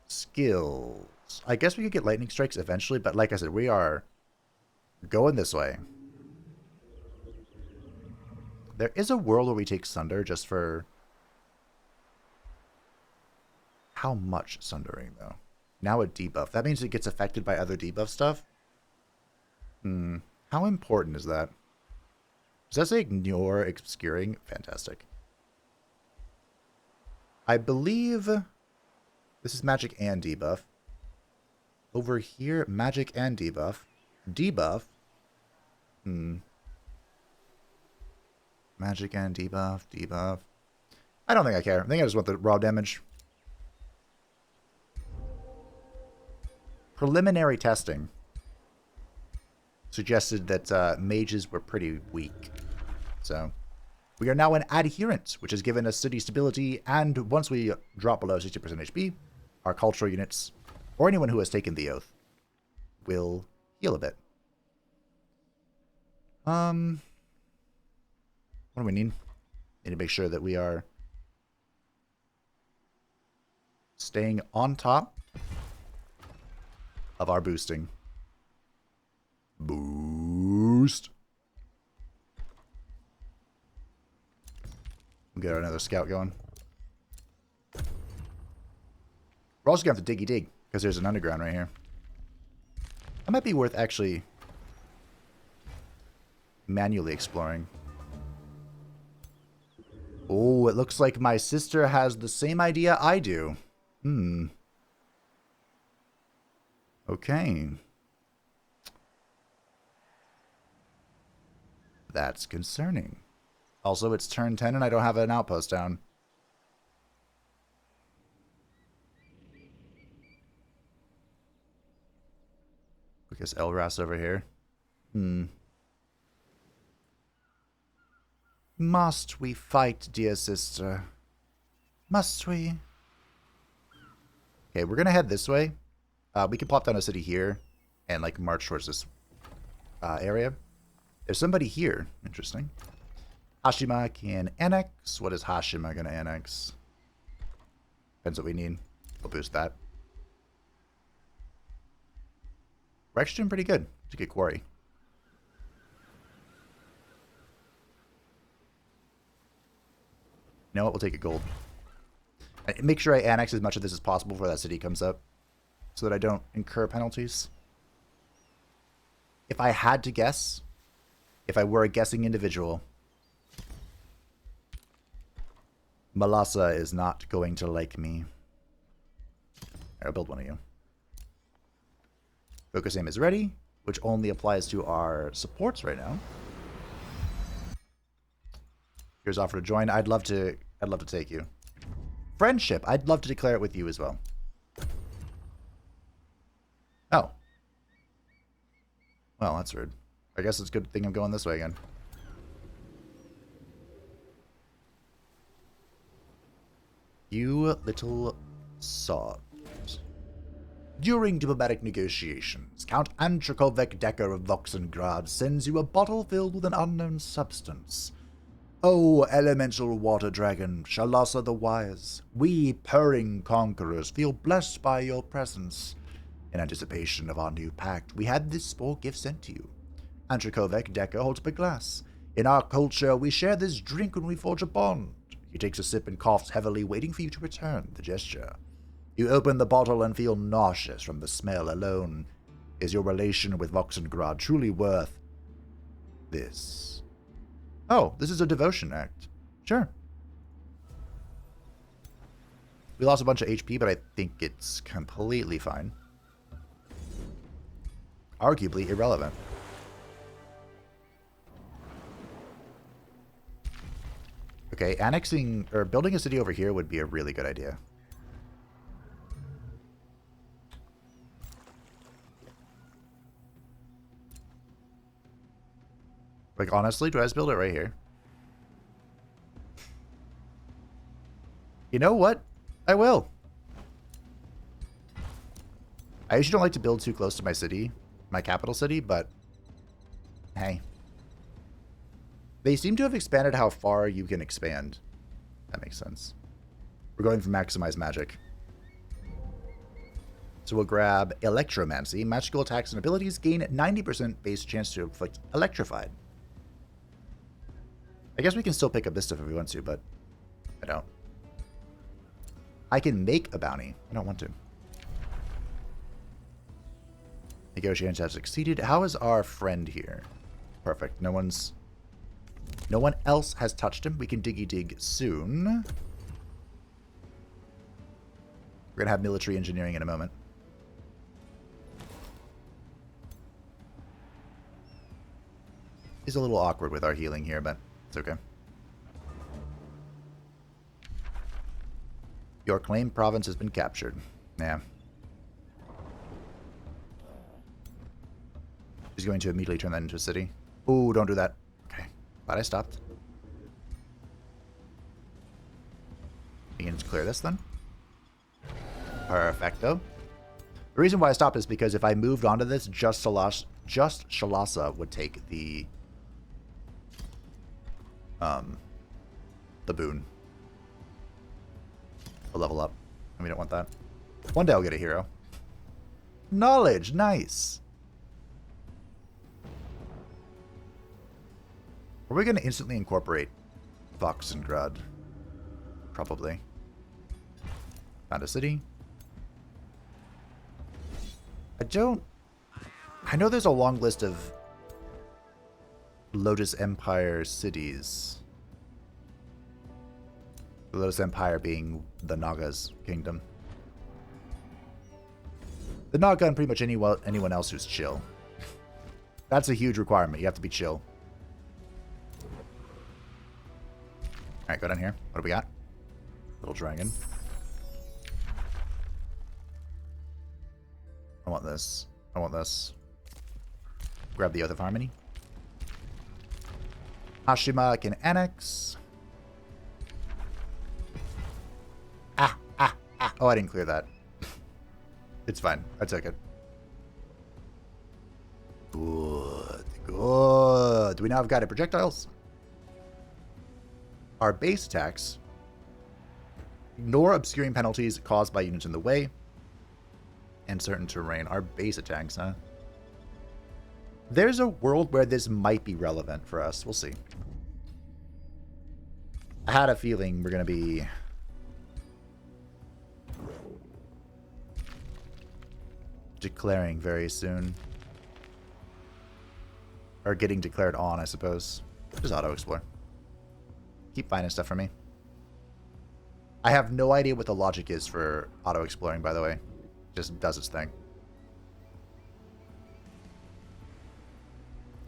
skills. I guess we could get Lightning Strikes eventually, but like I said, we are going this way. There is a world where we take Sunder just for... How much Sundering, though? Now a debuff. That means it gets affected by other debuff stuff? How important is that? Does that say ignore obscuring? Fantastic. I believe this is magic and debuff. Over here, magic and debuff. Debuff? Magic and debuff, debuff. I don't think I care. I think I just want the raw damage. Preliminary testing suggested that mages were pretty weak. So, we are now an adherent, which has given us city stability, and once we drop below 60% HP, our cultural units, or anyone who has taken the oath, will heal a bit. What do we need? Need to make sure that we are staying on top of our boosting. Boost. We'll get another scout going. We're also going to have to diggy dig, because there's an underground right here. That might be worth actually manually exploring. Oh, it looks like my sister has the same idea I do. Okay. That's concerning. Also, it's turn 10 and I don't have an outpost down. Because Elras over here. Must we fight, dear sister? Must we? Okay, we're gonna head this way. We can pop down a city here and like march towards this area. There's somebody here. Interesting. Hashima can annex. What is Hashima gonna annex? Depends what we need. We'll boost that. We're actually doing pretty good to get quarry. You know what? We'll take a gold. Make sure I annex as much of this as possible before that city comes up, so that I don't incur penalties. If I had to guess, if I were a guessing individual, Shalassa is not going to like me. I'll build one of you. Focus aim is ready, which only applies to our supports right now. Here's offer to join. I'd love to take you. Friendship. I'd love to declare it with you as well. Oh. Well, that's rude. I guess it's a good thing I'm going this way again. You little sod. During diplomatic negotiations, Count Antrakovek Decker of Voxengrad sends you a bottle filled with an unknown substance. O elemental water dragon, Shalassa the Wise, we purring conquerors feel blessed by your presence. In anticipation of our new pact, we had this small gift sent to you. Antrakovek Decker holds up a glass. In our culture, we share this drink when we forge a bond. He takes a sip and coughs heavily, waiting for you to return the gesture. You open the bottle and feel nauseous from the smell alone. Is your relation with Voxengrad truly worth this? Oh, this is a devotion act. Sure. We lost a bunch of HP, but I think it's completely fine. Arguably irrelevant. Okay, annexing or building a city over here would be a really good idea. Like, honestly, do I just build it right here? You know what? I will. I usually don't like to build too close to my city, my capital city, but hey. They seem to have expanded how far you can expand. That makes sense. We're going for maximize magic. So we'll grab Electromancy. Magical attacks and abilities gain 90% base chance to inflict electrified. I guess we can still pick up this stuff if we want to, but I don't. I can make a bounty. I don't want to. Negotiations have succeeded. How is our friend here? Perfect. No one else has touched him. We can diggy dig soon. We're going to have military engineering in a moment. He's a little awkward with our healing here, but it's okay. Your claimed province has been captured. Yeah. He's going to immediately turn that into a city. Ooh, don't do that. Okay. Glad I stopped. You can just clear this then. Perfecto. The reason why I stopped is because if I moved onto this, just Shalassa would take the boon. A level up. And we don't want that. One day I'll get a hero. Knowledge, nice. Are we going to instantly incorporate Fox and Grud? Probably. Found a city. I know there's a long list of Lotus Empire cities. The Lotus Empire being the Naga's kingdom. The Naga and pretty much anyone else who's chill. That's a huge requirement. You have to be chill. Alright, go down here. What do we got? Little dragon. I want this. I want this. Grab the Oath of Harmony. Hashima can annex. Oh, I didn't clear that. It's fine. I took it. Good. Good. Do we now have guided projectiles? Our base attacks ignore obscuring penalties caused by units in the way and certain terrain. Our base attacks, huh? There's a world where this might be relevant for us. We'll see. I had a feeling we're going to be declaring very soon. Or getting declared on, I suppose. Just auto-explore. Keep finding stuff for me. I have no idea what the logic is for auto-exploring, by the way. It just does its thing.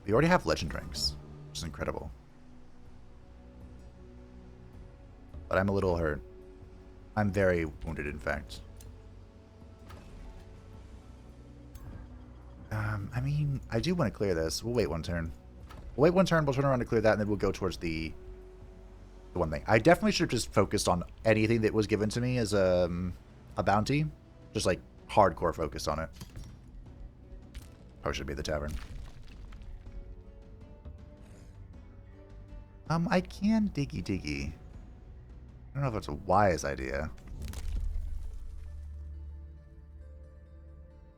We already have legend ranks, which is incredible. But I'm a little hurt. I'm very wounded, in fact. I mean, I do want to clear this. We'll wait one turn. We'll wait one turn, we'll turn around to clear that, and then we'll go towards the one thing. I definitely should have just focused on anything that was given to me as a bounty. Just like hardcore focus on it. Probably should be the tavern. I can diggy diggy. I don't know if that's a wise idea.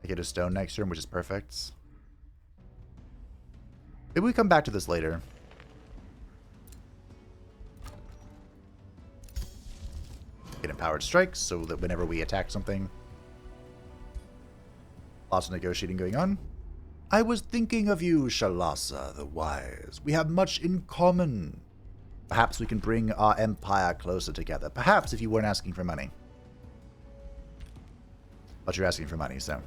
I get a stone next turn, which is perfect. Maybe we come back to this later. Get empowered strikes so that whenever we attack something. Lots of negotiating going on. I was thinking of you, Shalassa the Wise. We have much in common. Perhaps we can bring our empire closer together. Perhaps if you weren't asking for money. But you're asking for money, so.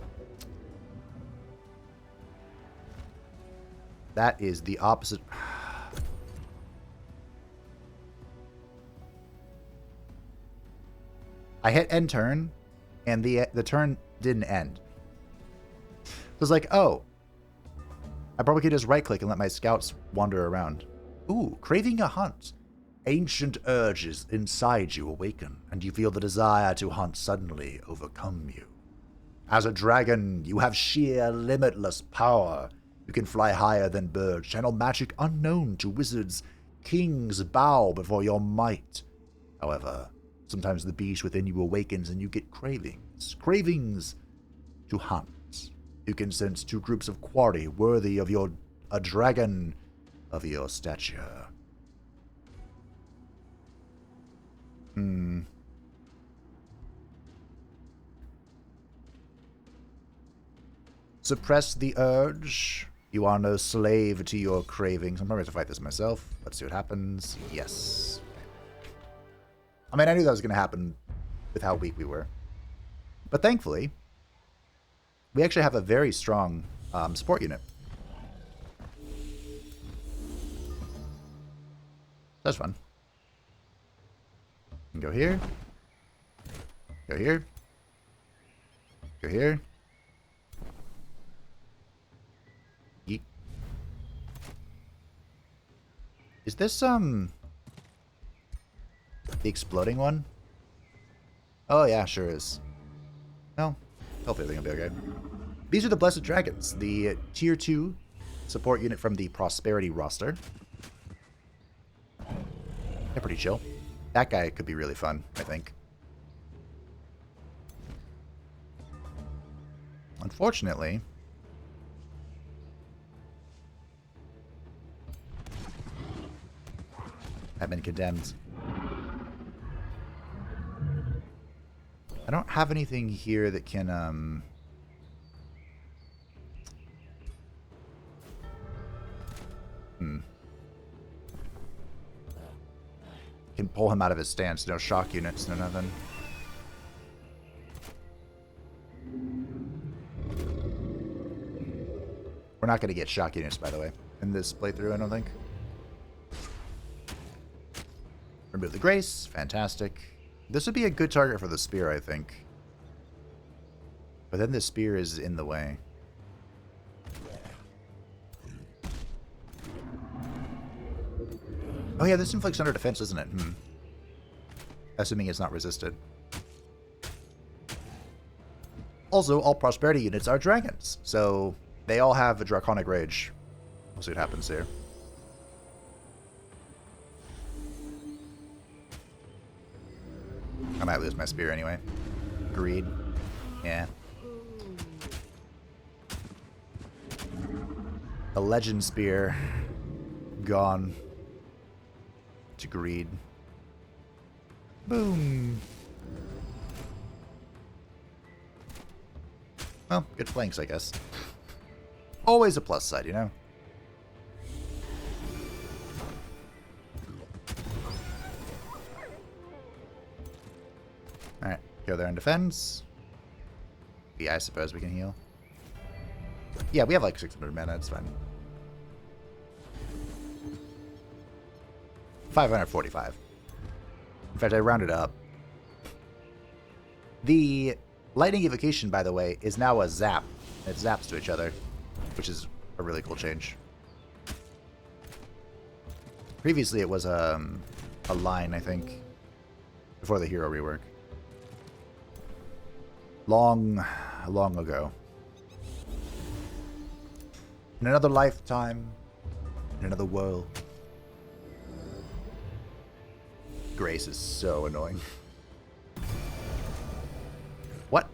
That is the opposite. I hit end turn, and the turn didn't end. So it's like, oh, I probably could just right-click and let my scouts wander around. Ooh, craving a hunt. Ancient urges inside you awaken, and you feel the desire to hunt suddenly overcome you. As a dragon, you have sheer, limitless power. You can fly higher than birds, channel magic unknown to wizards. Kings bow before your might. However, sometimes the beast within you awakens and you get cravings. Cravings to hunt. You can sense two groups of quarry worthy of a dragon of your stature. Suppress the urge. You are no slave to your cravings. I'm probably going to fight this myself. Let's see what happens. Yes. I mean, I knew that was going to happen with how weak we were. But thankfully, we actually have a very strong support unit. That's fun. Go here. Go here. Go here. Yeet. Is this, the exploding one? Oh, yeah, sure is. No, hopefully everything will be okay. These are the Blessed Dragons, the Tier 2 support unit from the Prosperity roster. They're pretty chill. That guy could be really fun, I think. Unfortunately, I've been condemned. I don't have anything here that can, can pull him out of his stance. No shock units, no nothing. We're not going to get shock units, by the way, in this playthrough, I don't think. Remove the Grace. Fantastic. This would be a good target for the spear, I think. But then the spear is in the way. Oh yeah, this inflicts under defense, isn't it? Assuming it's not resisted. Also, all Prosperity units are dragons, so they all have a Draconic Rage. We'll see what happens here. I might lose my spear anyway. Greed. Yeah. A Legend Spear. Gone. To greed. Boom. Well, good flanks, I guess. Always a plus side, you know? Alright, go there and defends. Yeah, I suppose we can heal. Yeah, we have like 600 mana, it's fine. 545. In fact, I rounded up. The Lightning Evocation, by the way, is now a zap. It zaps to each other, which is a really cool change. Previously, it was a line, I think, before the hero rework. Long, long ago. In another lifetime, in another world. Grace is so annoying. What?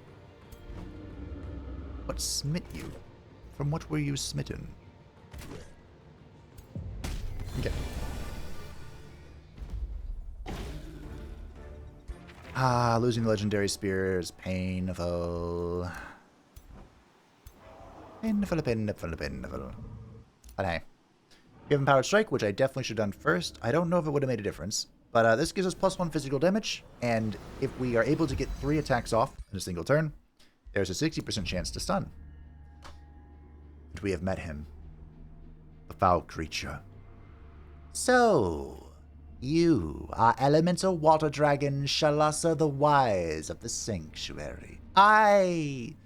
What smit you? From what were you smitten? Okay. Ah, losing the Legendary Spear is painful. Painful, painful, painful. But hey. We have Empowered Strike, which I definitely should have done first. I don't know if it would have made a difference. But this gives us +1 physical damage, and if we are able to get 3 attacks off in a single turn, there's a 60% chance to stun. And we have met him. The foul creature. So, you are Elemental Water Dragon Shalassa the Wise of the Sanctuary. I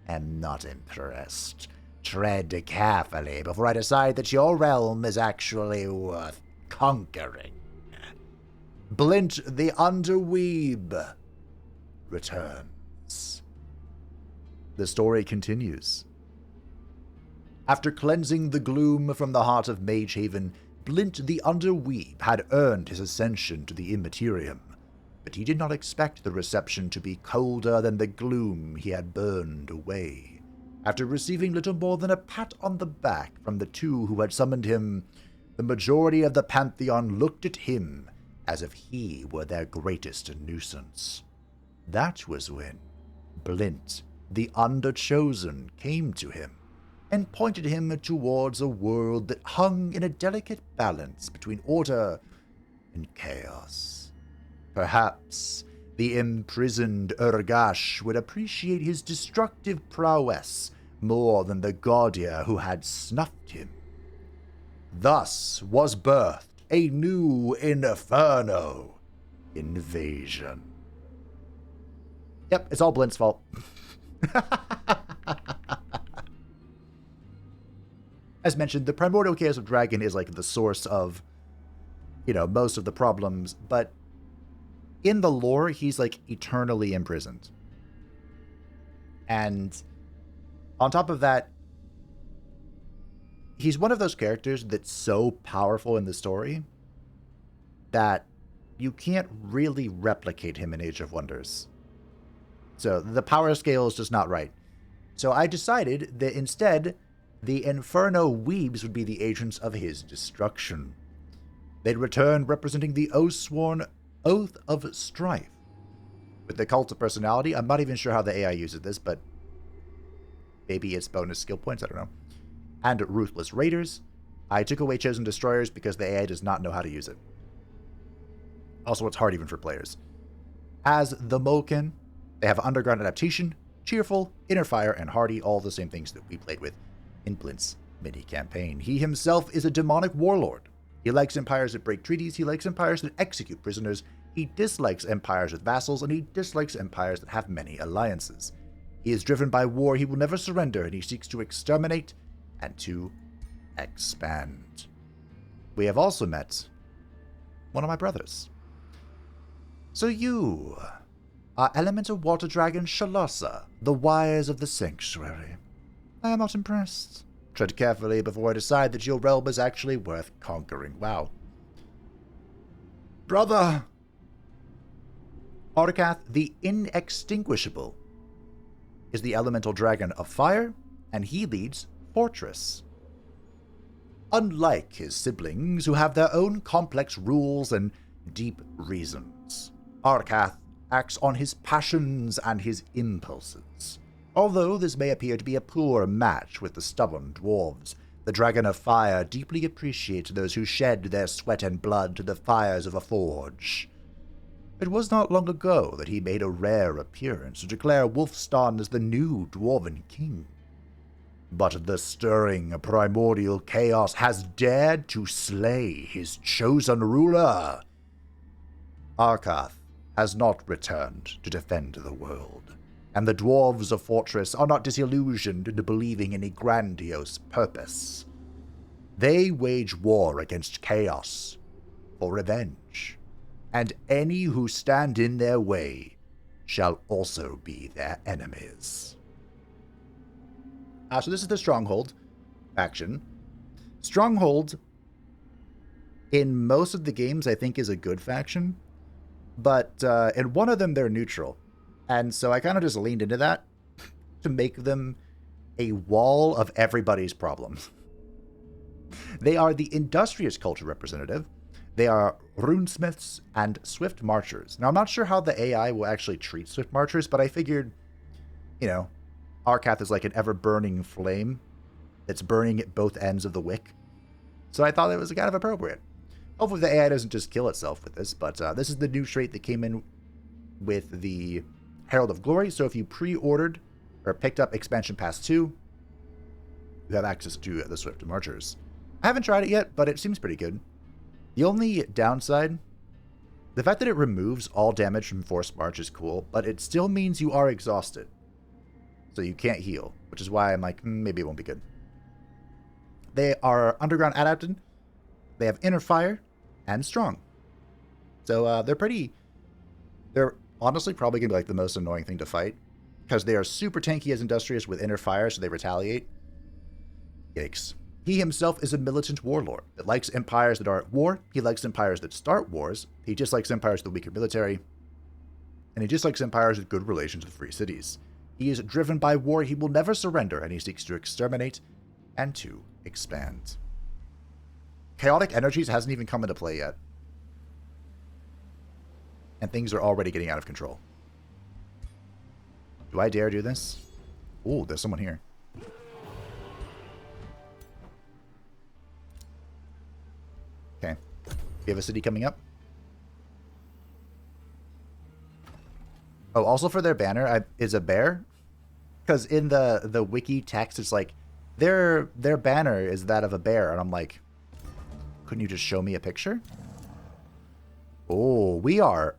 am not impressed. Tread carefully before I decide that your realm is actually worth conquering. Blint the Underweeb returns. The story continues. After cleansing the gloom from the heart of Magehaven, Blint the Underweeb had earned his ascension to the Immaterium, but he did not expect the reception to be colder than the gloom he had burned away. After receiving little more than a pat on the back from the two who had summoned him, the majority of the Pantheon looked at him as if he were their greatest nuisance. That was when Blint, the Underchosen, came to him and pointed him towards a world that hung in a delicate balance between order and chaos. Perhaps the imprisoned Urgash would appreciate his destructive prowess more than the Gaudia who had snuffed him. Thus was birthed a new Inferno invasion. Yep, it's all Blint's fault. As mentioned, the primordial chaos of Dragon is like the source of, most of the problems, but in the lore, he's like eternally imprisoned. And on top of that, he's one of those characters that's so powerful in the story that you can't really replicate him in Age of Wonders. So the power scale is just not right. So I decided that instead, the Inferno Weebs would be the agents of his destruction. They'd return representing the Oathsworn Oath of Strife. With the Cult of Personality, I'm not even sure how the AI uses this, but maybe it's bonus skill points, I don't know. And Ruthless Raiders. I took away Chosen Destroyers because the AI does not know how to use it. Also, it's hard even for players. As the Moken, they have Underground Adaptation, Cheerful, Inner Fire, and Hardy, all the same things that we played with in Blint's mini-campaign. He himself is a demonic warlord. He likes empires that break treaties, he likes empires that execute prisoners, he dislikes empires with vassals, and he dislikes empires that have many alliances. He is driven by war, he will never surrender, and he seeks to exterminate and to expand. We have also met one of my brothers. So you are Elemental Water Dragon Shalassa, the Wires of the Sanctuary. I am not impressed. Tread carefully before I decide that your realm is actually worth conquering. Wow. Brother! Arkath the Inextinguishable is the elemental dragon of fire, and he leads Fortress. Unlike his siblings, who have their own complex rules and deep reasons, Arkath acts on his passions and his impulses. Although this may appear to be a poor match with the stubborn dwarves, the Dragon of Fire deeply appreciates those who shed their sweat and blood to the fires of a forge. It was not long ago that he made a rare appearance to declare Wolfstan as the new Dwarven King. But the stirring primordial chaos has dared to slay his chosen ruler. Arkath has not returned to defend the world, and the dwarves of Fortress are not disillusioned into believing in a grandiose purpose. They wage war against chaos for revenge, and any who stand in their way shall also be their enemies. So this is the Stronghold faction. Stronghold, in most of the games, I think is a good faction, but in one of them, they're neutral. And so I kind of just leaned into that to make them a wall of everybody's problems. They are the industrious culture representative. They are runesmiths and swift marchers. Now, I'm not sure how the AI will actually treat swift marchers, but I figured, Arkath is like an ever-burning flame that's burning at both ends of the wick. So I thought it was kind of appropriate. Hopefully the AI doesn't just kill itself with this, but this is the new trait that came in with the Herald of Glory. So if you pre-ordered or picked up Expansion Pass 2, you have access to the Swift Marchers. I haven't tried it yet, but it seems pretty good. The only downside, the fact that it removes all damage from Forced March is cool, but it still means you are exhausted. So you can't heal, which is why I'm like, maybe it won't be good. They are underground adapted. They have inner fire and strong. So they're honestly probably going to be like the most annoying thing to fight. Because they are super tanky as industrious with inner fire, so they retaliate. Yikes. He himself is a militant warlord that likes empires that are at war. He likes empires that start wars. He just likes empires with a weaker military. And he just likes empires with good relations with free cities. He is driven by war. He will never surrender, and he seeks to exterminate and to expand. Chaotic energies hasn't even come into play yet. And things are already getting out of control. Do I dare do this? Ooh, there's someone here. Okay. We have a city coming up. Oh, also for their banner is a bear. Because in the wiki text, it's like, their banner is that of a bear. And I'm like, couldn't you just show me a picture? Oh, we are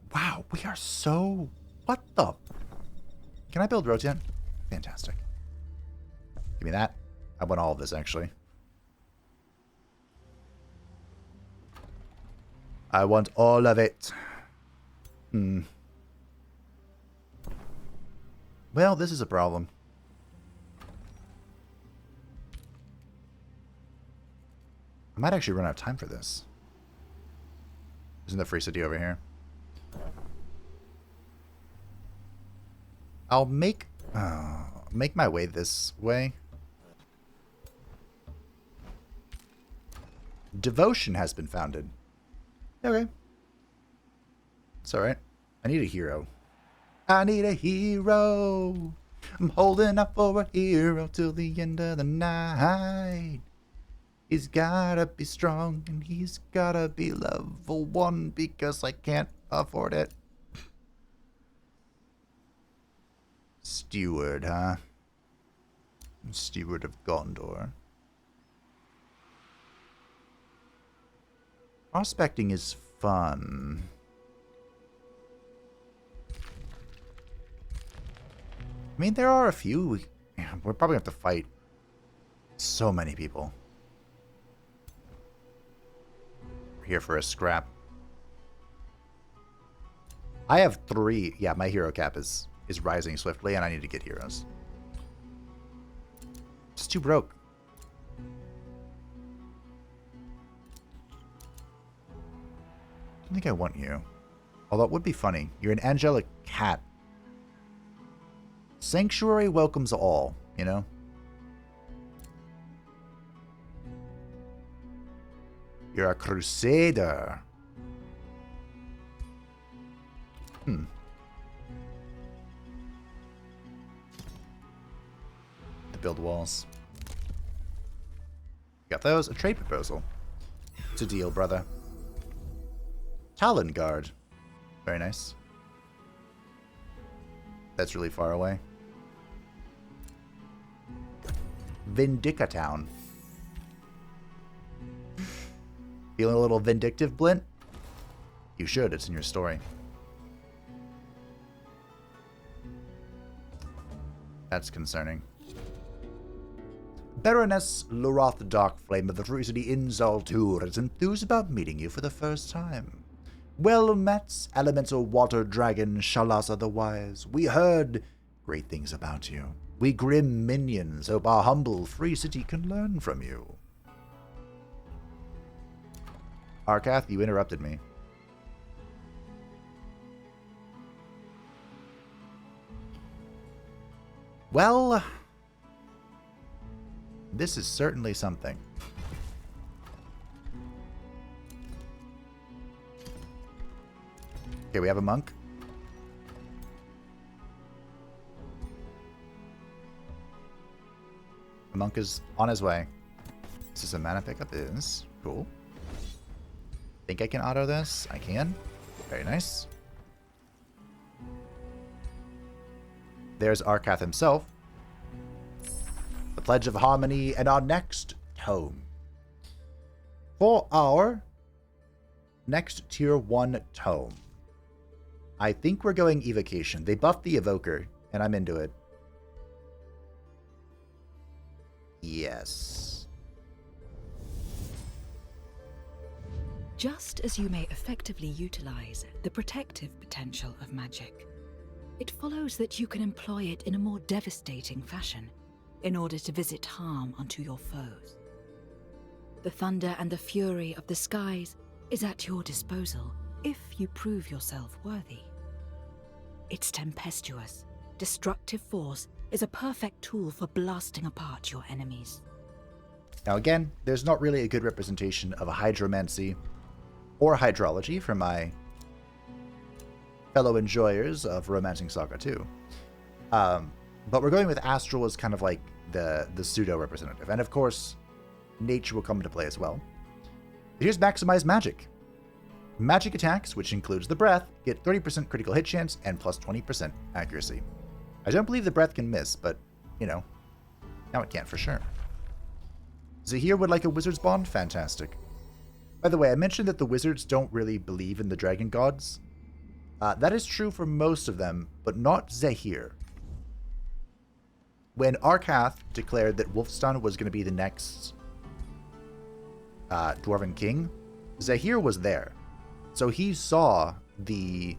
so... What the... Can I build roads yet? Fantastic. Give me that. I want all of this, actually. I want all of it. Well, this is a problem. I might actually run out of time for this. Isn't the free city over here? I'll make my way this way. Devotion has been founded. Okay. It's alright. I need a hero. I need a hero. I'm holding up for a hero till the end of the night. He's gotta be strong and he's gotta be level 1 because I can't afford it. Steward, huh? Steward of Gondor. Prospecting is fun. I mean, there are a few. We're probably going to have to fight so many people. We're here for a scrap. I have 3. Yeah, my hero cap is rising swiftly, and I need to get heroes. It's too broke. I don't think I want you. Although it would be funny. You're an angelic cat. Sanctuary welcomes all, you know? You're a crusader. To build walls. Got those. A trade proposal. It's a deal, brother. Talon Guard. Very nice. That's really far away. Vindica Town. Feeling a little vindictive, Blint? You should. It's in your story. That's concerning. Baroness Lorath Darkflame of the Free City in Zaltur is enthused about meeting you for the first time. Well met, elemental water dragon Shalassa the Wise. We heard great things about you. We grim minions hope our humble free city can learn from you. Arkath, you interrupted me. Well, this is certainly something. Okay, we have a monk. The monk is on his way. This is a mana pickup. Is cool. Think I can auto this? I can. Very nice. There's Arkath himself. The Pledge of Harmony and our next tome. For our next tier 1 tome. I think we're going Evocation. They buffed the Evoker, and I'm into it. Yes. Just as you may effectively utilize the protective potential of magic, it follows that you can employ it in a more devastating fashion in order to visit harm onto your foes. The thunder and the fury of the skies is at your disposal if you prove yourself worthy. Its tempestuous, destructive force is a perfect tool for blasting apart your enemies. Now again, there's not really a good representation of a hydromancy or hydrology for my fellow enjoyers of Romancing Saga 2. But we're going with Astral as kind of like the pseudo-representative. And of course, nature will come into play as well. Here's Maximized Magic. Magic attacks, which includes the breath, get 30% critical hit chance and plus 20% accuracy. I don't believe the breath can miss, but, you know, now it can't for sure. Zahir would like a wizard's bond? Fantastic. By the way, I mentioned that the wizards don't really believe in the dragon gods. That is true for most of them, but not Zahir. When Arkath declared that Wolfstan was going to be the next Dwarven king, Zahir was there. So he saw the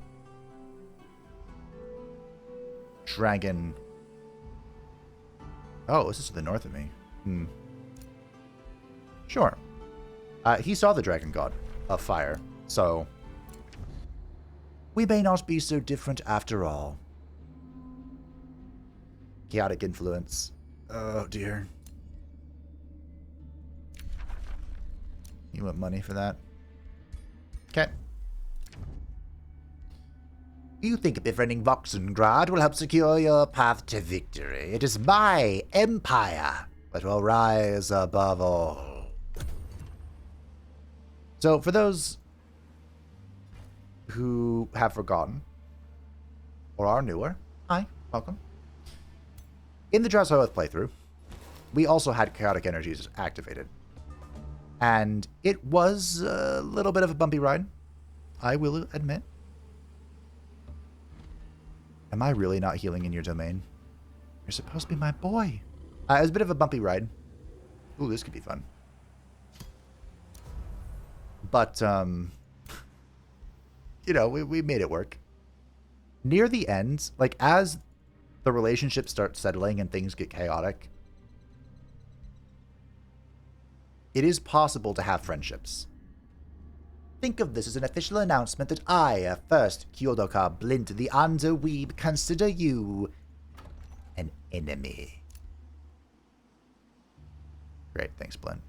dragon... Oh, this is to the north of me. Sure. He saw the dragon god of fire, so... We may not be so different after all. Chaotic influence. Oh, dear. You want money for that? Okay. You think befriending Voxengrad will help secure your path to victory. It is my empire that will rise above all. So, for those who have forgotten, or are newer, hi, welcome. In the Drowsoth playthrough, we also had chaotic energies activated. And it was a little bit of a bumpy ride, I will admit. Am I really not healing in your domain? You're supposed to be my boy. It was a bit of a bumpy ride. Ooh, this could be fun. But, you know, we made it work. Near the end, like, as the relationship starts settling and things get chaotic, it is possible to have friendships. Think of this as an official announcement that I, first Kyodoka Blint the Underweeb, consider you an enemy. Great, thanks, Blint.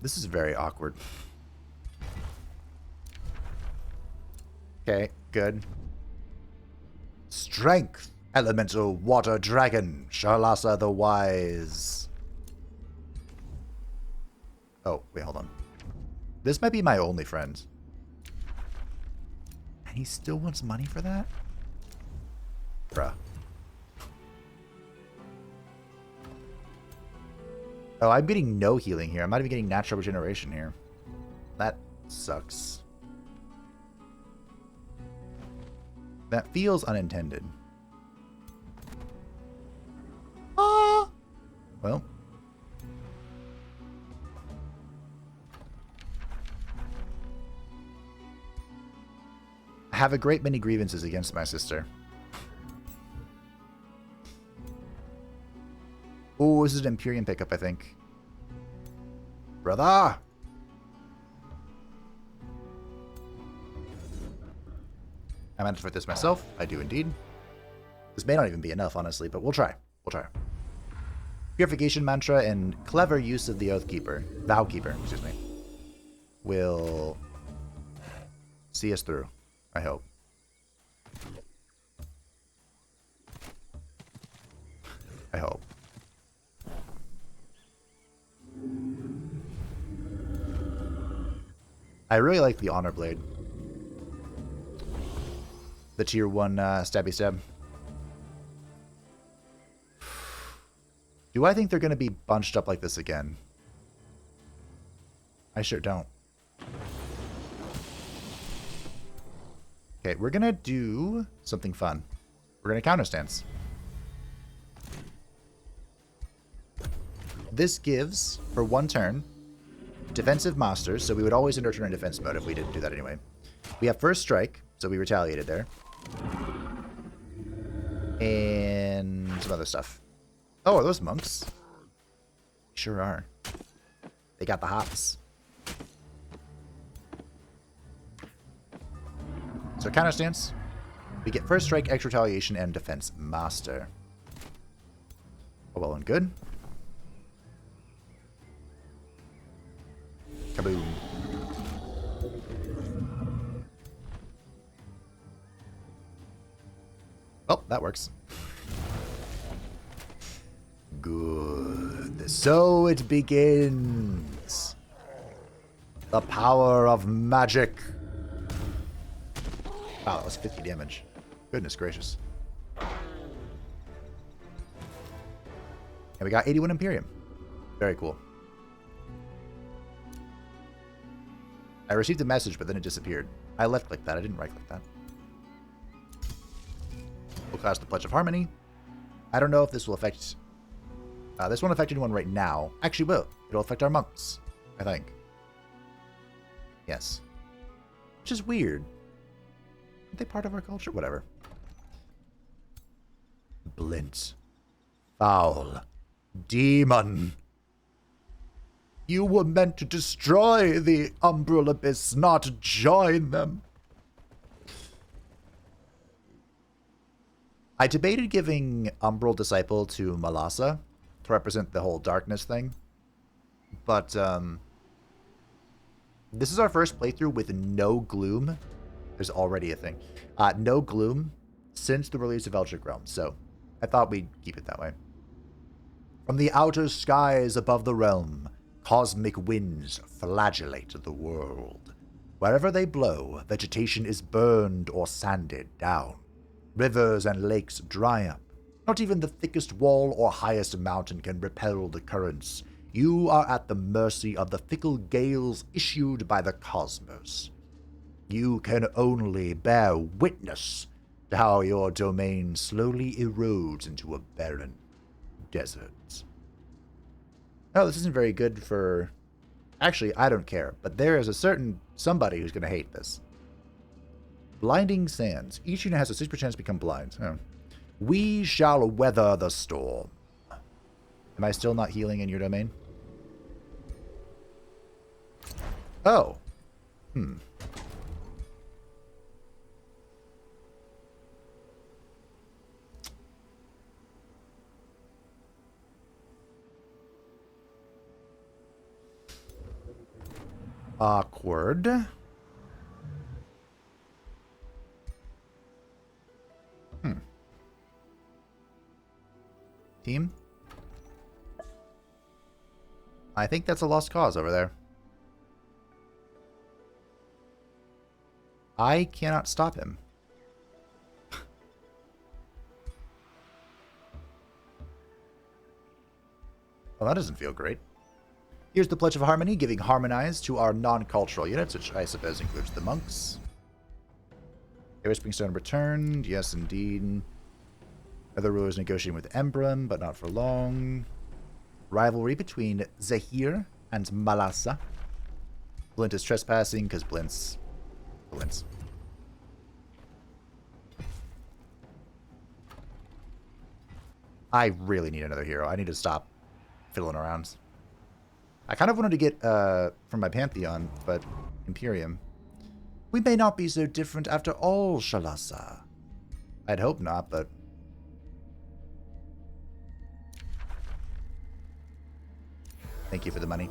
This is very awkward. Okay, good. Strength, elemental water dragon, Shalassa the Wise. Oh, wait, hold on. This might be my only friend. And he still wants money for that? Bruh. Oh, I'm getting no healing here. I'm not even getting natural regeneration here. That sucks. That feels unintended. Ah! Well. I have a great many grievances against my sister. Oh, this is an Empyrean pickup, I think. Brother! I managed to fight this myself. I do indeed. This may not even be enough, honestly, but we'll try. We'll try. Purification mantra and clever use of the Oathkeeper. Vowkeeper, excuse me. Will see us through, I hope. I hope. I really like the Honor Blade. The tier 1 stabby stab. Do I think they're going to be bunched up like this again? I sure don't. Okay, we're going to do something fun. We're going to counter stance. This gives, for 1 turn, defensive masters, so we would always end our turn in defense mode if we didn't do that anyway. We have first strike, so we retaliated there. And some other stuff. Oh, are those monks? Sure are. They got the hops. So counter stance. We get first strike, extra retaliation, and defense master. Oh, well and good. Kaboom. Oh, that works. Good. So it begins. The power of magic. Wow, that was 50 damage. Goodness gracious. And we got 81 Imperium. Very cool. I received a message, but then it disappeared. I left-clicked that. I didn't right-click that. We'll cast the Pledge of Harmony. I don't know if this will affect... this won't affect anyone right now. Actually, will. It'll affect our monks, I think. Yes. Which is weird. Aren't they part of our culture? Whatever. Blint. Foul. Demon. You were meant to destroy the Umbral Abyss, not join them. I debated giving Umbral Disciple to Shalassa to represent the whole darkness thing. But, this is our first playthrough with no gloom. There's already a thing. No gloom since the release of Eldritch Realm, so I thought we'd keep it that way. From the outer skies above the realm, cosmic winds flagellate the world. Wherever they blow, vegetation is burned or sanded down. Rivers and lakes dry up. Not even the thickest wall or highest mountain can repel the currents. You are at the mercy of the fickle gales issued by the cosmos. You can only bear witness to how your domain slowly erodes into a barren desert. Oh, this isn't very good for... Actually, I don't care, but there is a certain somebody who's going to hate this. Blinding Sands. Each unit has a 6% chance to become blind. Oh. We shall weather the storm. Am I still not healing in your domain? Oh. Awkward. Team? I think that's a lost cause over there. I cannot stop him. Well, that doesn't feel great. Here's the Pledge of Harmony, giving Harmonize to our non-cultural units, which I suppose includes the monks. Whispering Stone returned. Yes, indeed. Other rulers negotiating with Embrum, but not for long. Rivalry between Zahir and Shalassa. Blint is trespassing because Blint's... I really need another hero. I need to stop fiddling around. I kind of wanted to get from my Pantheon, but Imperium. We may not be so different after all, Shalassa. I'd hope not, but... Thank you for the money.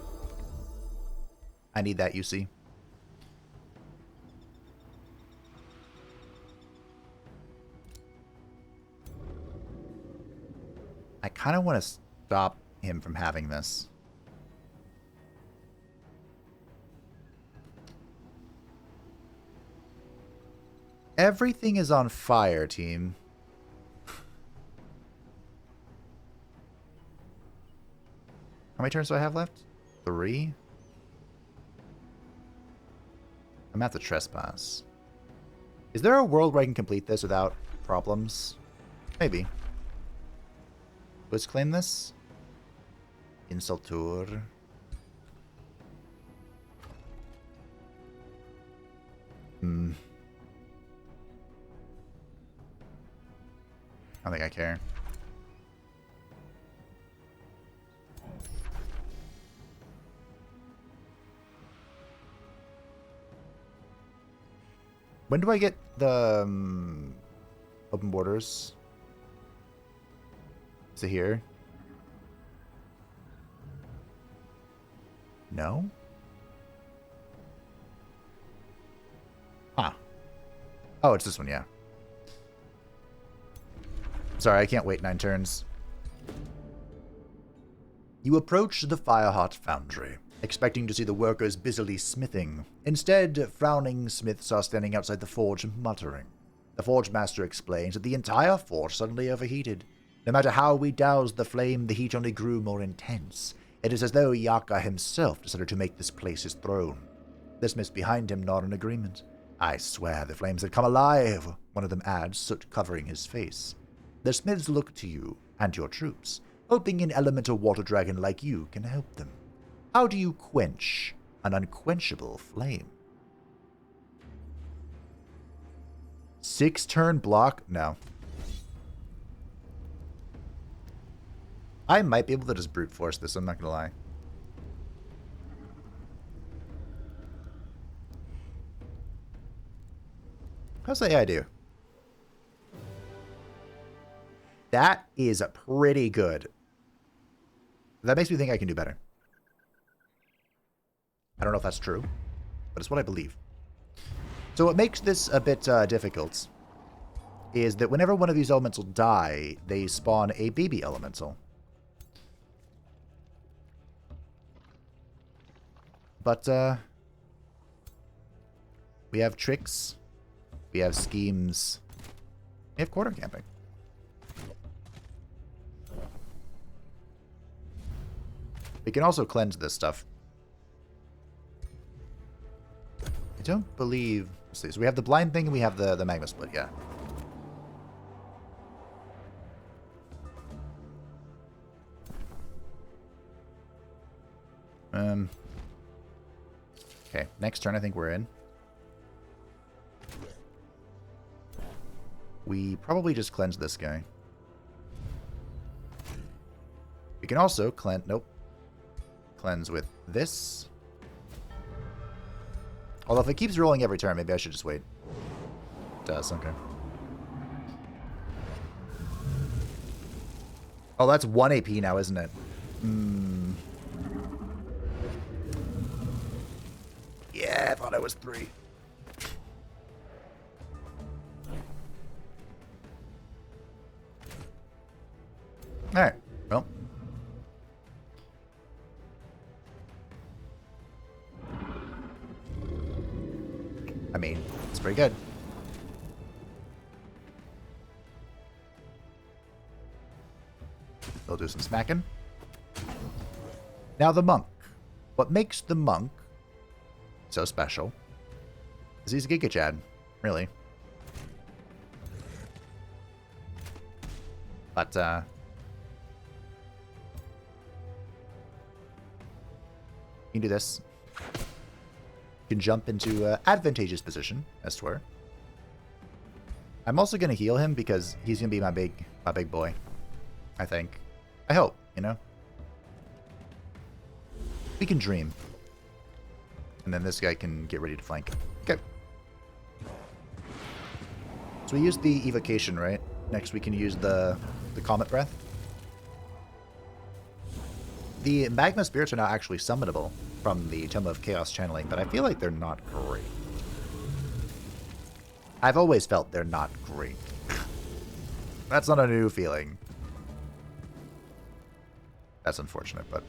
I need that, you see. I kind of want to stop him from having this. Everything is on fire, team. How many turns do I have left? 3? I'm at the trespass. Is there a world where I can complete this without problems? Maybe. Let's claim this. Insultor. I don't think I care. When do I get the open borders? Is it here? No? Huh. Oh, it's this one, yeah. Sorry, I can't wait 9 turns. You approach the fire-hot foundry, expecting to see the workers busily smithing. Instead, frowning smiths are standing outside the forge muttering. The forge master explains that the entire forge suddenly overheated. No matter how we doused the flame, the heat only grew more intense. It is as though Yaka himself decided to make this place his throne. The smiths behind him nod in agreement. I swear the flames had come alive, one of them adds, soot covering his face. The smiths look to you and your troops, hoping an elemental water dragon like you can help them. How do you quench an unquenchable flame? 6-turn block? No. I might be able to just brute force this, I'm not gonna lie. How's the AI do? That is pretty good. That makes me think I can do better. I don't know if that's true, but it's what I believe. So what makes this a bit difficult is that whenever one of these elementals die, they spawn a baby elemental. But we have tricks, we have schemes, we have quarter camping. We can also cleanse this stuff. I don't believe... Let's see. So we have the blind thing and we have the magma split, yeah. Okay, next turn I think we're in. We probably just cleanse this guy. We can also cleanse... Nope. Cleanse with this. Although if it keeps rolling every turn, maybe I should just wait. It does, okay. Oh, that's 1 AP now, isn't it? Yeah, I thought it was 3. Alright, well. I mean, it's pretty good. They'll do some smacking. Now the monk. What makes the monk so special is he's a Giga Chad, really. But, you can do this. You can jump into advantageous position, as it were. I'm also going to heal him because he's going to be my big boy, I think. I hope, you know? We can dream. And then this guy can get ready to flank. Okay. So we used the evocation, right? Next we can use the comet breath. The magma spirits are now actually summonable from the Tome of Chaos channeling, but I feel like they're not great. I've always felt they're not great. That's not a new feeling. That's unfortunate, but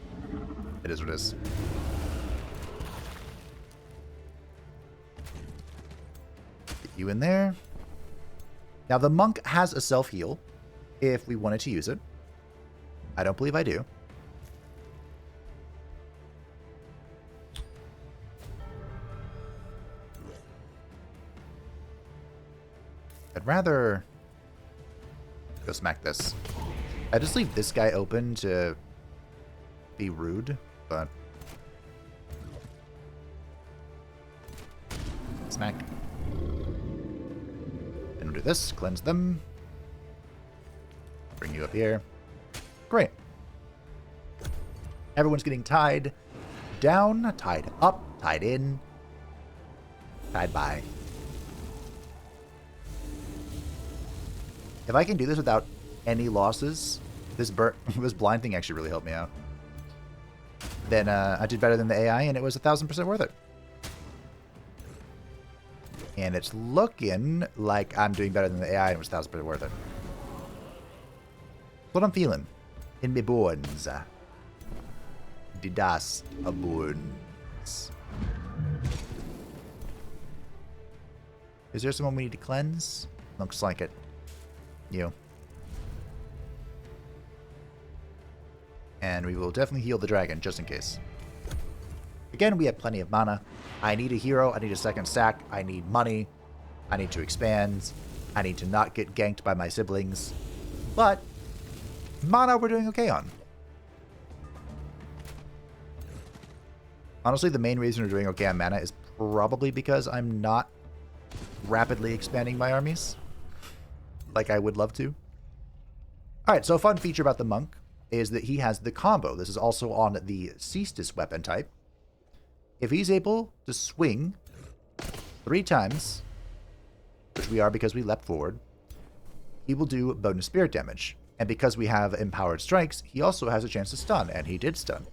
it is what it is. Get you in there. Now the monk has a self-heal if we wanted to use it. I don't believe I do. I'd rather go smack this. I just leave this guy open to be rude, but... Smack. And we'll do this, cleanse them. Bring you up here. Great. Everyone's getting tied down, tied up, tied in, tied by. If I can do this without any losses, this blind thing actually really helped me out. Then I did better than the AI, and it was 1,000% worth it. And it's looking like I'm doing better than the AI, and it was 1,000% worth it. What I'm feeling in my bones. Die das bones. Is there someone we need to cleanse? Looks like it. You. And we will definitely heal the dragon, just in case. Again, we have plenty of mana. I need a hero. I need a second stack. I need money. I need to expand. I need to not get ganked by my siblings. But mana we're doing okay on. Honestly, the main reason we're doing okay on mana is probably because I'm not rapidly expanding my armies like I would love to. Alright, so a fun feature about the monk is that he has the combo. This is also on the Cestus weapon type. If he's able to swing 3 times, which we are because we leapt forward, he will do bonus spirit damage. And because we have empowered strikes, he also has a chance to stun, and he did stun.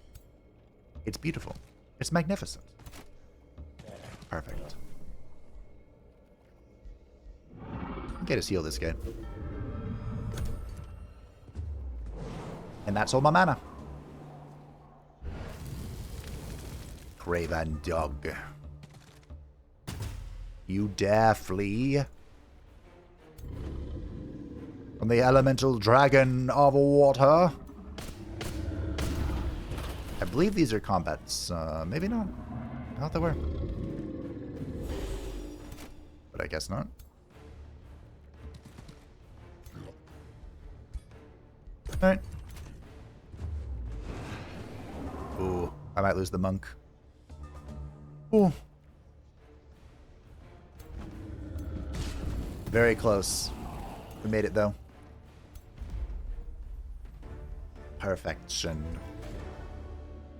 It's beautiful. It's magnificent. Perfect. Get us heal this guy. And that's all my mana. Craven dog. You dare flee from the elemental dragon of water? I believe these are combats. Maybe not. I thought they were. But I guess not. Alright. Ooh, I might lose the monk. Ooh. Very close. We made it, though. Perfection.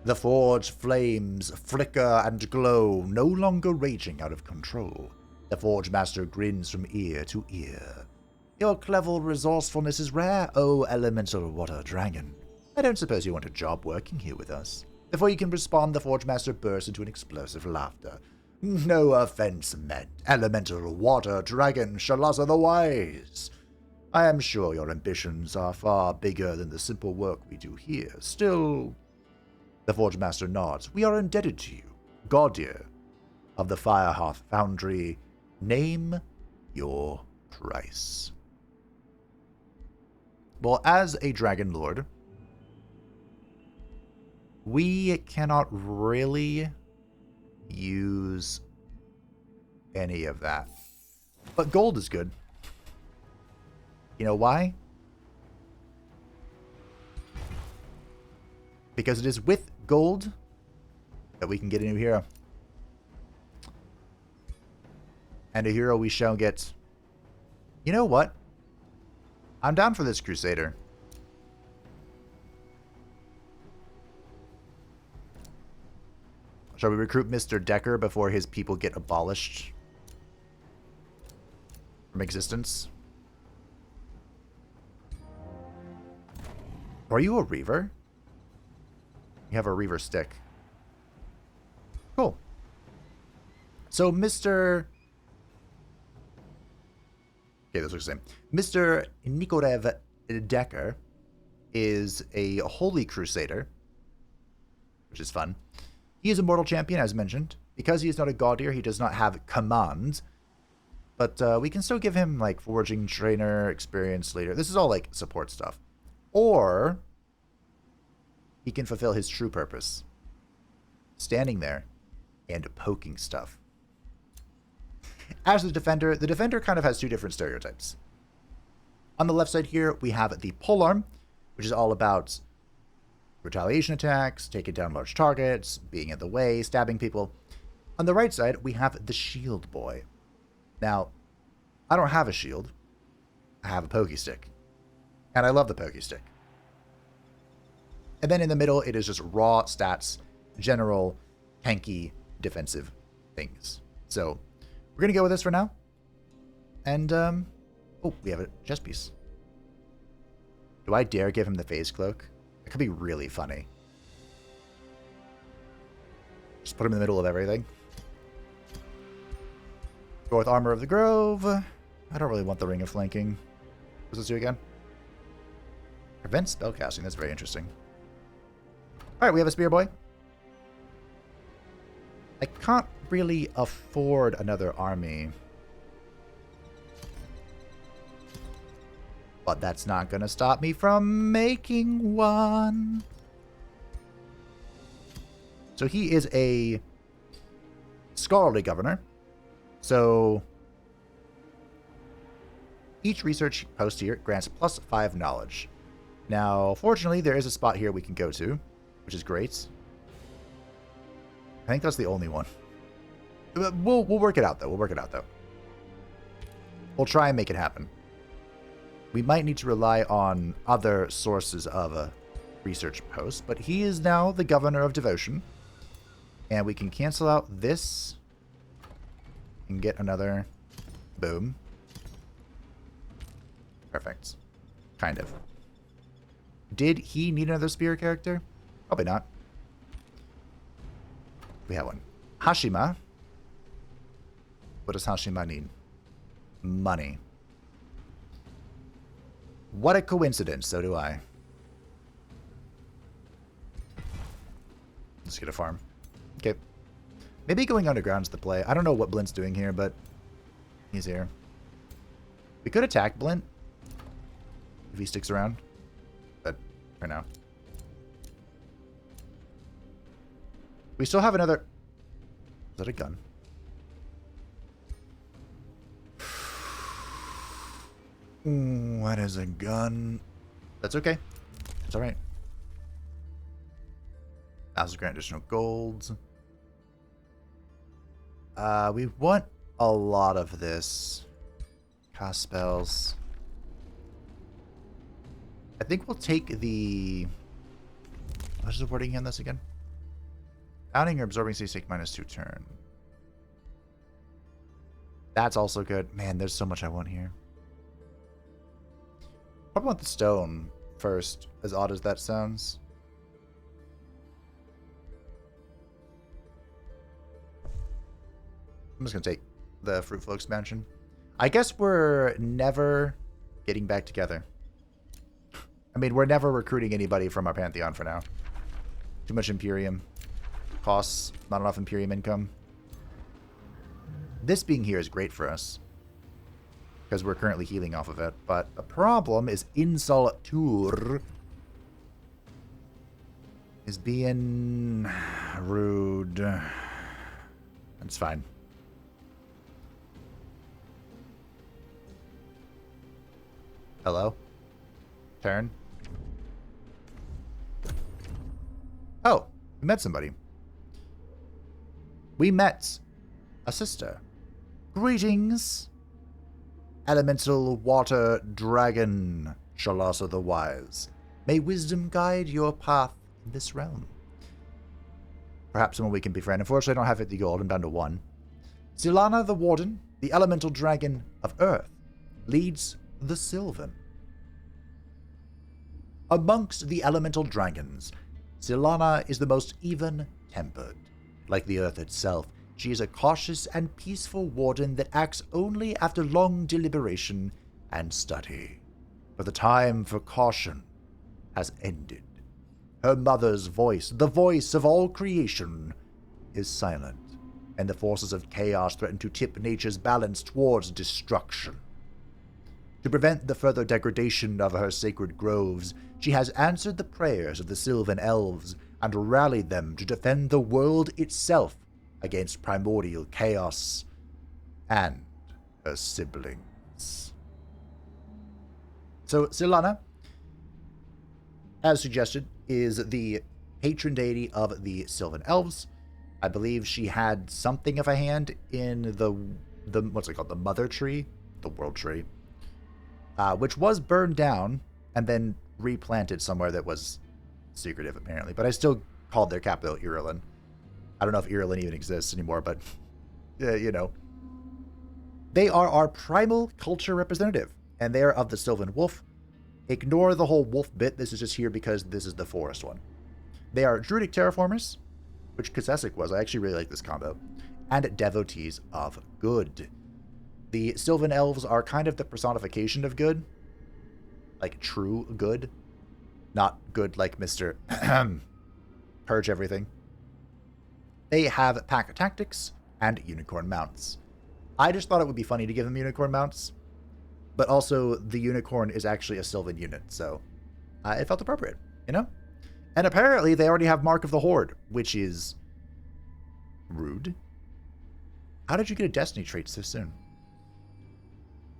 The forge flames flicker and glow, no longer raging out of control. The Forge Master grins from ear to ear. Your clever resourcefulness is rare, oh elemental water dragon. I don't suppose you want a job working here with us. Before you can respond, the Forge Master bursts into an explosive laughter. No offense meant, elemental water dragon Shalassa the Wise. I am sure your ambitions are far bigger than the simple work we do here. Still, the Forge Master nods. We are indebted to you, Gaudier of the Firehearth Foundry. Name your price. Well, as a Dragon Lord, we cannot really use any of that. But gold is good. You know why? Because it is with gold that we can get a new hero. And a hero we shall get. You know what? I'm down for this Crusader. Shall we recruit Mr. Decker before his people get abolished from existence? Are you a Reaver? You have a Reaver stick. Cool. So Mr. Okay, this looks the same. Mr. Nikorev Decker is a Holy Crusader, which is fun. He is a mortal champion, as mentioned. Because he is not a Gaudier, he does not have command. But we can still give him, like, forging trainer, experienced leader. This is all, like, support stuff. Or he can fulfill his true purpose. Standing there and poking stuff. As the defender kind of has 2 different stereotypes. On the left side here, we have the polearm, which is all about retaliation attacks, taking down large targets, being in the way, stabbing people. On the right side, we have the Shield Boy. Now, I don't have a shield. I have a pokey stick. And I love the pokey stick. And then in the middle, it is just raw stats, general, tanky, defensive things. So, we're going to go with this for now. And, oh, we have a chest piece. Do I dare give him the phase cloak? It could be really funny. Just put him in the middle of everything. Go with Armor of the Grove. I don't really want the Ring of Flanking. What's this do again? Prevent spellcasting. That's very interesting. Alright, we have a Spear Boy. I can't really afford another army. But that's not going to stop me from making one. So he is a scholarly governor. So each research post here grants +5 knowledge. Now, fortunately, there is a spot here we can go to, which is great. I think that's the only one. We'll work it out, though. We'll try and make it happen. We might need to rely on other sources of a research post, but he is now the governor of devotion. And we can cancel out this and get another. Boom. Perfect. Kind of. Did he need another spear character? Probably not. We have one. Hashima. What does Hashima need? Money. What a coincidence, so do I. Let's get a farm. Okay. Maybe going underground's the play. I don't know what Blint's doing here, but he's here. We could attack Blint if he sticks around, but for now. We still have another... Is that a gun? What is a gun? That's okay. It's alright. Houses grant additional golds. We want a lot of this. Cast spells. I think we'll take the... What is the wording on this again? Bounding or absorbing states take -2 turn. That's also good. Man, there's so much I want here. Probably want the stone first, as odd as that sounds. I'm just going to take the Fruit Flow expansion. I guess we're never getting back together. I mean, we're never recruiting anybody from our Pantheon for now. Too much Imperium. Costs, not enough Imperium income. This being here is great for us, because we're currently healing off of it. But the problem is Insultur is being rude. That's fine. Hello? Turn. Oh, we met somebody. We met a sister. Greetings, Elemental Water Dragon, Shalassa the Wise. May wisdom guide your path in this realm. Perhaps someone we can befriend. Unfortunately, I don't have 50 gold. I'm down to 1. Zilana the Warden, the Elemental Dragon of Earth, leads the Sylvan. Amongst the Elemental Dragons, Zilana is the most even-tempered. Like the Earth itself, she is a cautious and peaceful warden that acts only after long deliberation and study. But the time for caution has ended. Her mother's voice, the voice of all creation, is silent, and the forces of chaos threaten to tip nature's balance towards destruction. To prevent the further degradation of her sacred groves, she has answered the prayers of the Sylvan Elves and rallied them to defend the world itself against primordial chaos and her siblings. So, Zilana, as suggested, is the patron deity of the Sylvan Elves. I believe she had something of a hand in the what's it called, the Mother Tree, the World Tree, which was burned down and then replanted somewhere that was secretive, apparently. But I still called their capital Irulan. I don't know if Irulan even exists anymore, but you know, they are our primal culture representative, and they are of the Sylvan Wolf. Ignore the whole wolf bit. This is just here because this is the forest one. They are druidic terraformers, which Kasessic was. I actually really like this combo. And devotees of good. The Sylvan Elves are kind of the personification of good. Like true good. Not good like Mr. Purge everything. They have pack tactics and unicorn mounts. I just thought it would be funny to give them unicorn mounts. But also, the unicorn is actually a Sylvan unit, so it felt appropriate, you know? And apparently, they already have Mark of the Horde, which is rude. How did you get a Destiny trait so soon?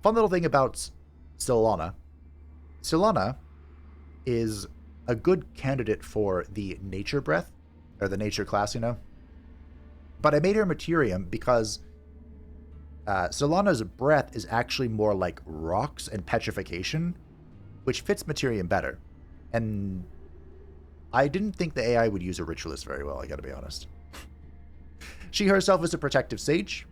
Fun little thing about Shalassa. Shalassa is a good candidate for the Nature Breath, or the Nature class, you know? But I made her Materium because Shalassa's breath is actually more like rocks and petrification, which fits Materium better. And I didn't think the AI would use a Ritualist very well, I gotta be honest. She herself is a protective sage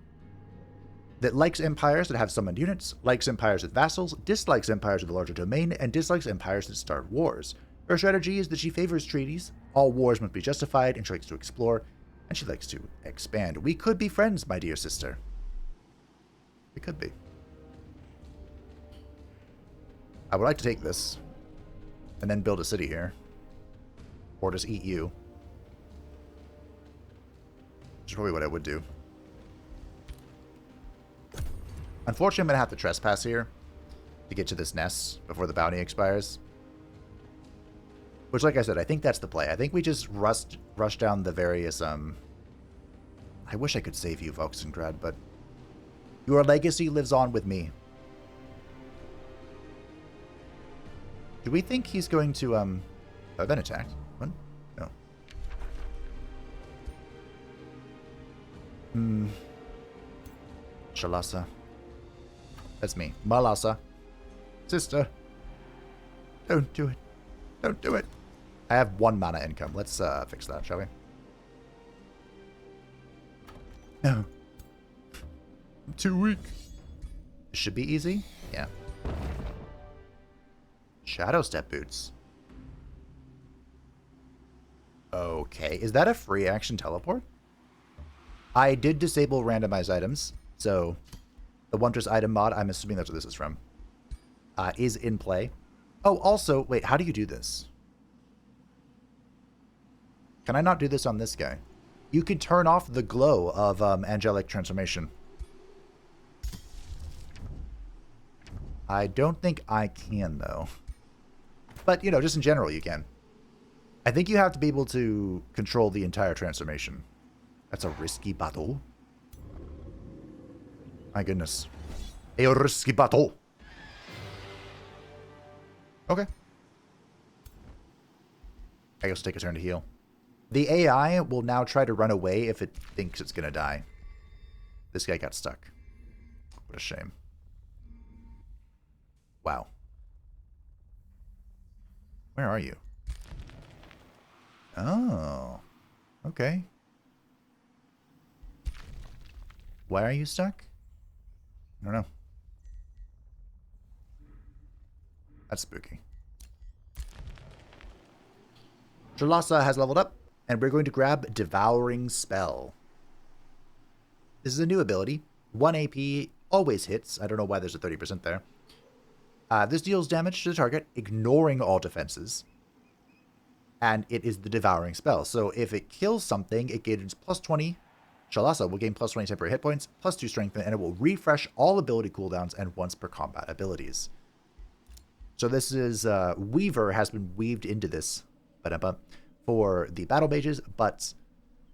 that likes empires that have summoned units, likes empires with vassals, dislikes empires with a larger domain, and dislikes empires that start wars. Her strategy is that she favors treaties, all wars must be justified, and she likes to explore, and she likes to expand. We could be friends, my dear sister. We could be. I would like to take this and then build a city here. Or just eat you. Which is probably what I would do. Unfortunately, I'm going to have to trespass here to get to this nest before the bounty expires. Which, like I said, I think that's the play. I think we just rush down the various, I wish I could save you, Voxengrad, but your legacy lives on with me. Do we think he's going to, I've been attacked. What? No. Shalassa. That's me. Malassa. Sister. Don't do it. Don't do it. I have 1 mana income. Let's fix that, shall we? No. I'm too weak. Should be easy. Yeah. Shadow Step Boots. Okay. Is that a free action teleport? I did disable randomized items, so the Wondrous item mod, I'm assuming that's what this is from, is in play. Oh, also, wait, how do you do this? Can I not do this on this guy? You can turn off the glow of angelic transformation. I don't think I can, though. But, you know, just in general, you can. I think you have to be able to control the entire transformation. That's a risky battle. My goodness. A risky battle. Okay. I guess take a turn to heal. The AI will now try to run away if it thinks it's going to die. This guy got stuck. What a shame. Wow. Where are you? Oh. Okay. Why are you stuck? I don't know. That's spooky. Shalassa has leveled up, and we're going to grab Devouring Spell. This is a new ability. 1 AP, always hits. I don't know why there's a 30% there. This deals damage to the target, ignoring all defenses. And it is the Devouring Spell. So if it kills something, it gains plus 20. Shalassa will gain plus 20 temporary hit points, plus 2 strength, and it will refresh all ability cooldowns and once per combat abilities. So this is, Weaver has been weaved into this for the battle mages, but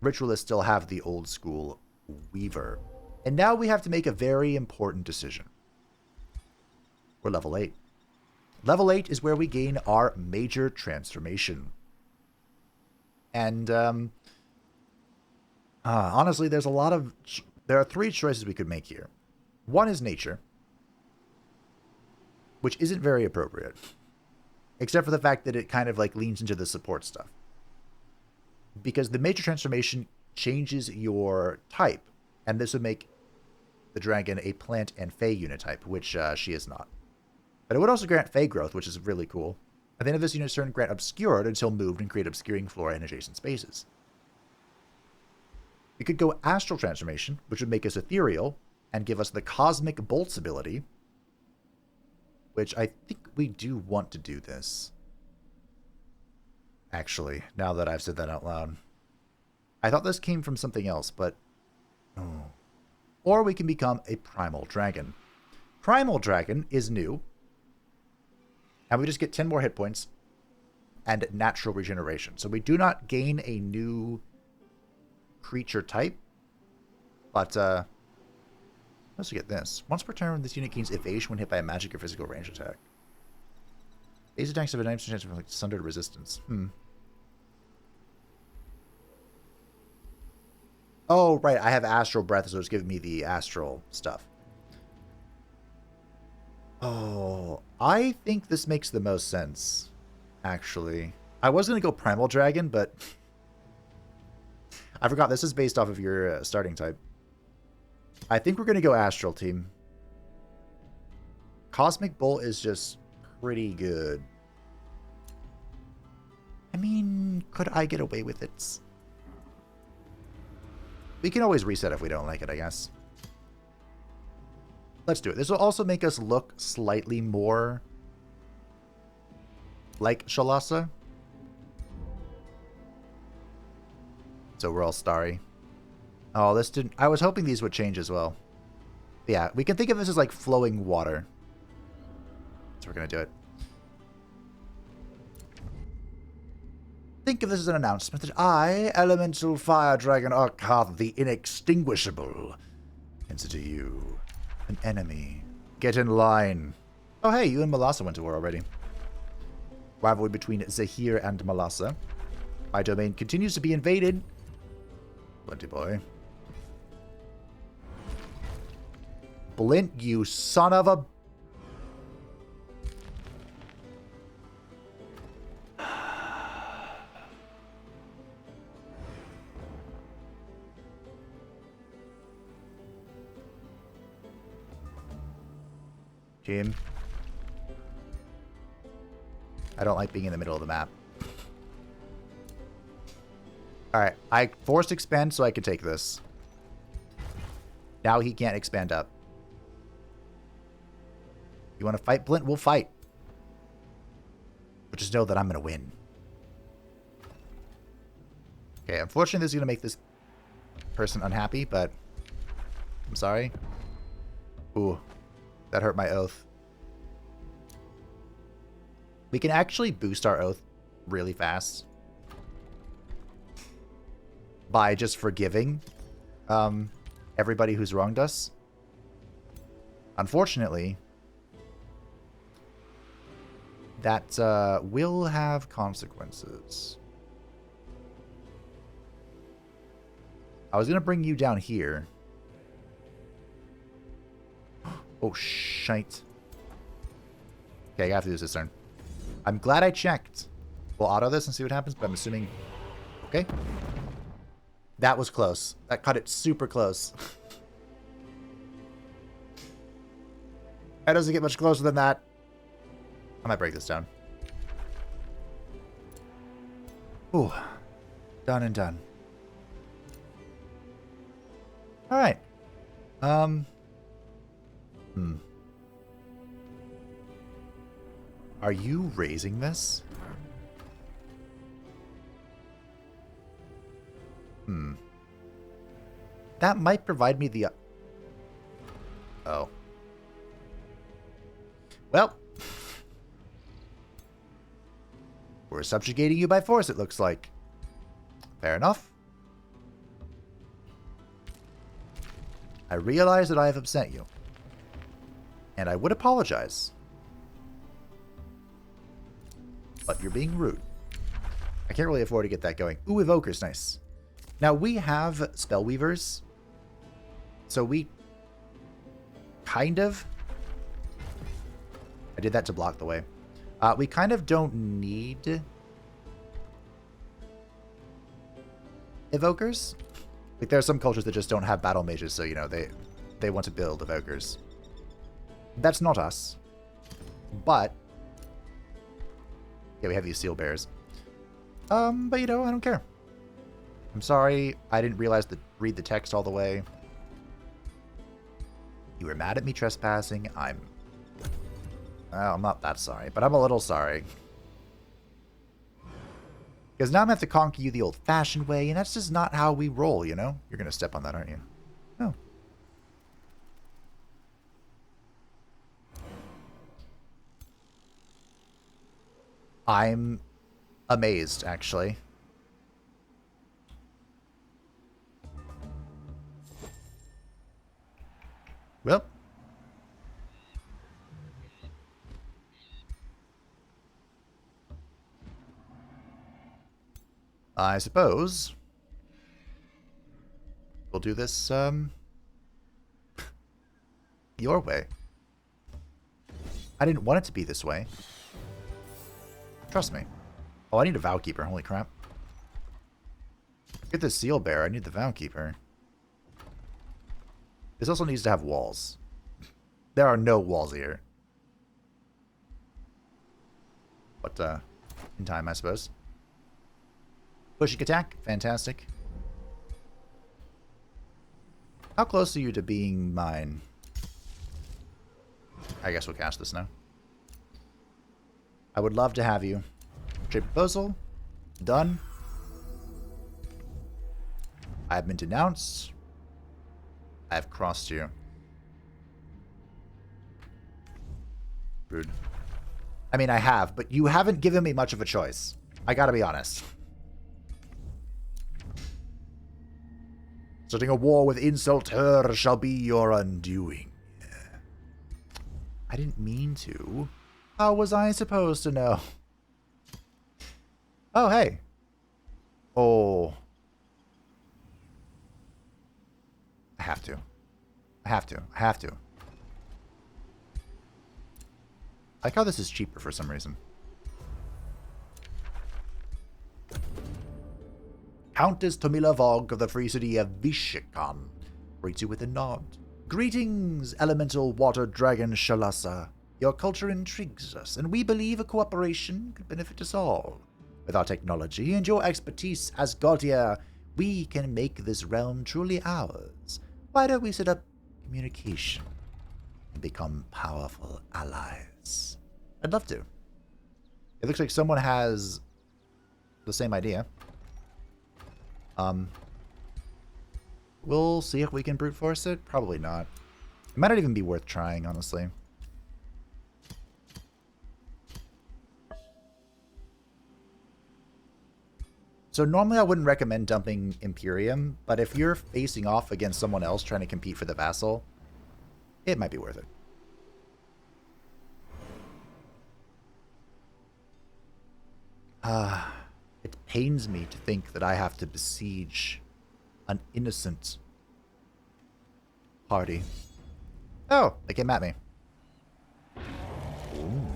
Ritualists still have the old school Weaver. And now we have to make a very important decision. We're level 8. Level 8 is where we gain our major transformation. And honestly, there are 3 choices we could make here. One is nature, which isn't very appropriate, except for the fact that it kind of like leans into the support stuff. Because the major transformation changes your type, and this would make the dragon a plant and fey unitype, which she is not. But it would also grant fey growth, which is really cool. At the end of this unit's turn, grant obscured until moved and create obscuring flora in adjacent spaces. We could go astral transformation, which would make us ethereal and give us the cosmic bolts ability, which I think we do want to do this. Actually, now that I've said that out loud. I thought this came from something else, but... oh. Or we can become a primal dragon. Primal dragon is new. And we just get 10 more hit points and natural regeneration. So we do not gain a new creature type. But, let's get this. Once per turn, this unit gains evasion when hit by a magic or physical range attack. These attacks have a 90% chance of like sundered resistance. Oh, right. I have Astral Breath, so it's giving me the astral stuff. Oh, I think this makes the most sense, actually. I was going to go Primal Dragon, but I forgot this is based off of your starting type. I think we're going to go Astral, team. Cosmic Bolt is just pretty good. I mean, could I get away with it? We can always reset if we don't like it, I guess. Let's do it. This will also make us look slightly more like Shalassa. So we're all starry. Oh, this didn't... I was hoping these would change as well. Yeah, we can think of this as like flowing water. So we're going to do it. Think of this as an announcement that I, Elemental Fire Dragon Arkhath the Inextinguishable, consider you an enemy. Get in line. Oh, hey, you and Malassa went to war already. Rivalry between Zahir and Malassa. My domain continues to be invaded. Plenty boy. Blint, you son of a... Jim. I don't like being in the middle of the map. Alright, I forced expand so I could take this. Now he can't expand up. You want to fight, Blint? We'll fight. But just know that I'm going to win. Okay, unfortunately this is going to make this person unhappy, but I'm sorry. Ooh, that hurt my oath. We can actually boost our oath really fast by just forgiving everybody who's wronged us. Unfortunately, that will have consequences. I was going to bring you down here. Oh, shite. Okay, I have to do this turn. I'm glad I checked. We'll auto this and see what happens, but I'm assuming... Okay. That was close. That cut it super close. That doesn't get much closer than that. I might break this down. Ooh. Done and done. Alright. Are you raising this? That might provide me the... Oh. Well. We're subjugating you by force, it looks like. Fair enough. I realize that I have upset you. And I would apologize. but you're being rude. I can't really afford to get that going. Ooh, Evoker's nice. Now, we have Spellweavers, so we kind of... I did that to block the way. We kind of don't need Evokers. Like, there are some cultures that just don't have battle mages, so, you know, they want to build Evokers. That's not us. But... yeah, we have these Seal Bears. But, you know, I don't care. I'm sorry, I didn't read the text all the way. You were mad at me trespassing. I'm not that sorry, but I'm a little sorry. Because now I'm going to have to conquer you the old-fashioned way, and that's just not how we roll, you know? You're going to step on that, aren't you? No. I'm amazed, actually. Well. I suppose we'll do this, your way. I didn't want it to be this way. Trust me. Oh, I need a Vowkeeper. Holy crap. Get the Seal Bear. I need the Vowkeeper. This also needs to have walls. There are no walls here. But, in time, I suppose. Pushing attack. Fantastic. How close are you to being mine? I guess we'll cast this now. I would love to have you. Trade proposal. Done. I have been denounced. I have crossed you. Rude. I mean, I have, but you haven't given me much of a choice. I gotta be honest. Starting a war with insult her shall be your undoing. I didn't mean to. How was I supposed to know? Oh, hey. Oh. I have to. I have to. I have to. I like how this is cheaper for some reason. Countess Tomila Vogue of the Free City of Vishikon greets you with a nod. Greetings, elemental water dragon Shalassa. Your culture intrigues us, and we believe a cooperation could benefit us all. With our technology and your expertise as Guardia, we can make this realm truly ours. Why don't we set up communication and become powerful allies? I'd love to. It looks like someone has the same idea. We'll see if we can brute force it. Probably not. It might not even be worth trying, honestly. So normally I wouldn't recommend dumping Imperium, but if you're facing off against someone else trying to compete for the vassal, it might be worth it. It pains me to think that I have to besiege an innocent party. Oh, they came at me. Ooh.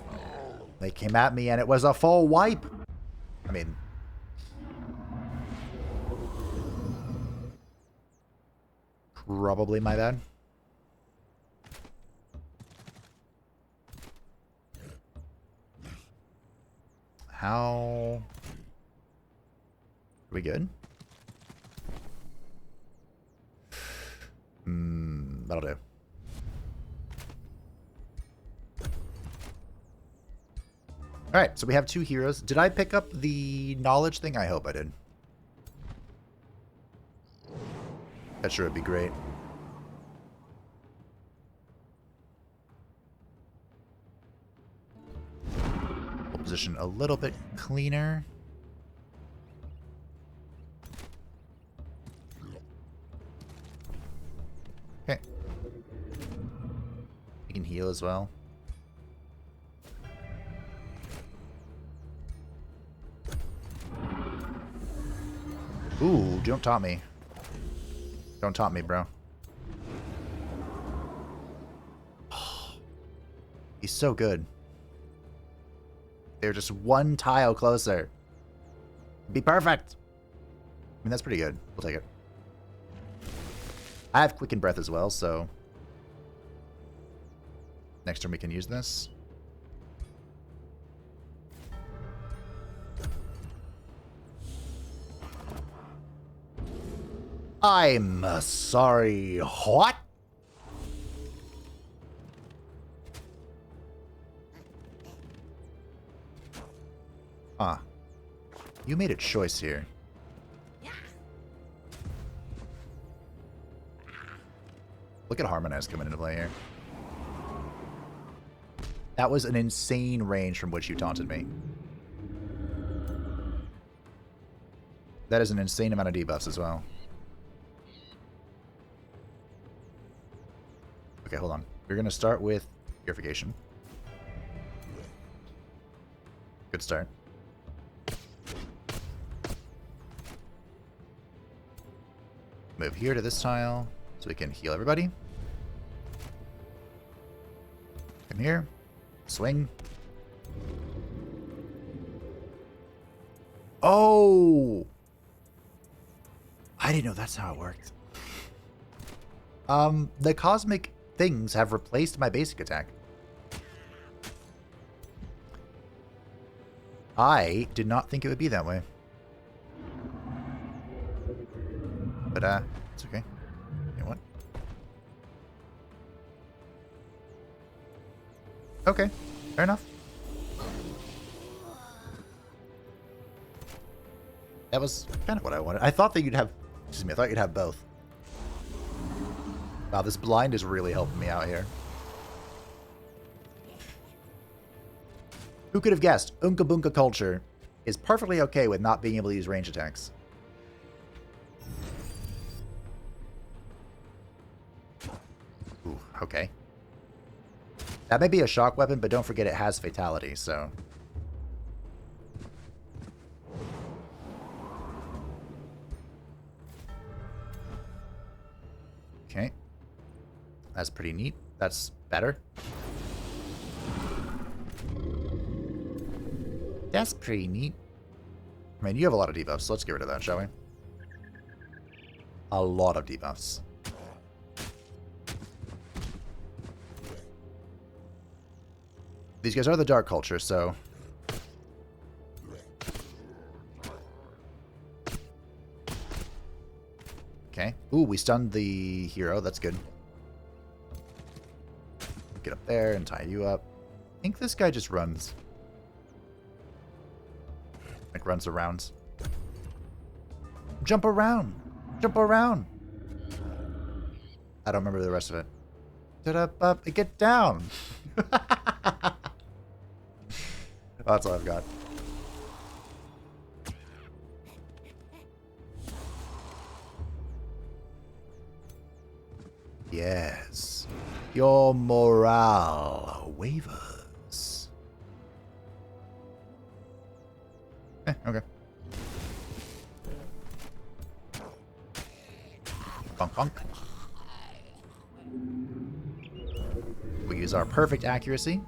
They came at me and it was a full wipe. I mean... probably my bad. How... are we good? That'll do. Alright, so we have two heroes. Did I pick up the knowledge thing? I hope I did. That sure would be great. We'll position a little bit cleaner. Okay. We can heal as well. Ooh, don't taunt me. Don't taunt me, bro. He's so good. They're just one tile closer. Be perfect. I mean, that's pretty good. We'll take it. I have Quicken Breath as well, so next turn we can use this. I'm sorry, what? Huh. You made a choice here. Look at Harmonize coming into play here. That was an insane range from which you taunted me. That is an insane amount of debuffs as well. Okay, hold on. We're going to start with Purification. Good start. Move here to this tile so we can heal everybody. Come here. Swing. Oh! I didn't know that's how it worked. The cosmic things have replaced my basic attack. I did not think it would be that way. But, it's okay. You know what? Okay, fair enough. That was kind of what I wanted. I thought that you'd have... Excuse me, I thought you'd have both. Wow, this blind is really helping me out here. Who could have guessed? Unka Bunka culture is perfectly okay with not being able to use range attacks. Ooh, okay. That may be a shock weapon, but don't forget it has fatality, so... Okay. That's pretty neat. That's better. That's pretty neat. I mean, you have a lot of debuffs, so let's get rid of that, shall we? A lot of debuffs. These guys are the dark culture, so... Okay. Ooh, we stunned the hero. That's good. Get up there and tie you up. I think this guy just runs. Like, runs around. Jump around! Jump around! I don't remember the rest of it. Get down! That's all I've got. Yes. Your morale wavers. Okay. Bonk, bonk. We use our perfect accuracy.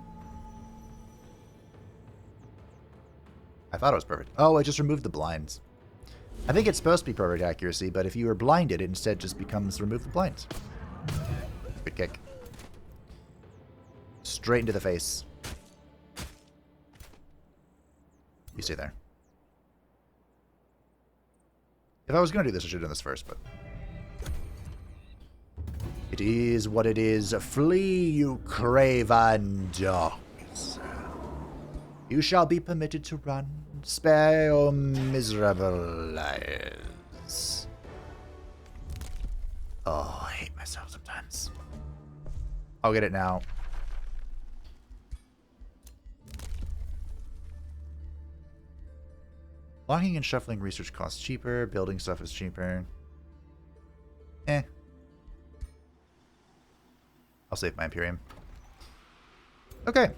I thought it was perfect. Oh, I just removed the blinds. I think it's supposed to be perfect accuracy, but if you are blinded, it instead just becomes remove the blinds. Good kick. Straight into the face. You stay there. If I was going to do this, I should have done this first, but... It is what it is. Flee, you craven dogs. You shall be permitted to run. Spare your miserable lives. Oh, I hate myself sometimes. I'll get it now. Locking and shuffling research costs cheaper. Building stuff is cheaper. Eh. I'll save my Imperium. Okay.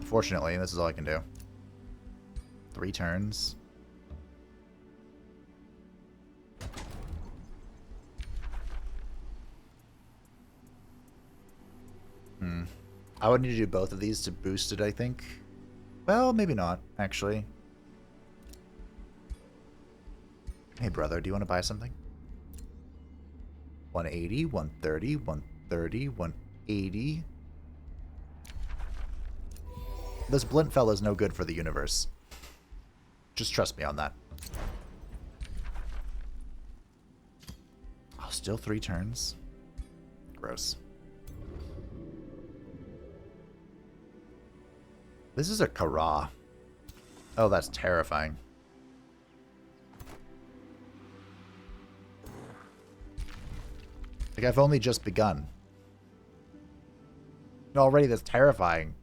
Unfortunately, this is all I can do. 3 turns. I would need to do both of these to boost it, I think. Well, maybe not, actually. Hey, brother, do you want to buy something? 180, 130, 130, 180. This Blint fella's no good for the universe. Just trust me on that. Oh, still 3 turns. Gross. This is a Kara. Oh, that's terrifying. Like, I've only just begun. And already that's terrifying.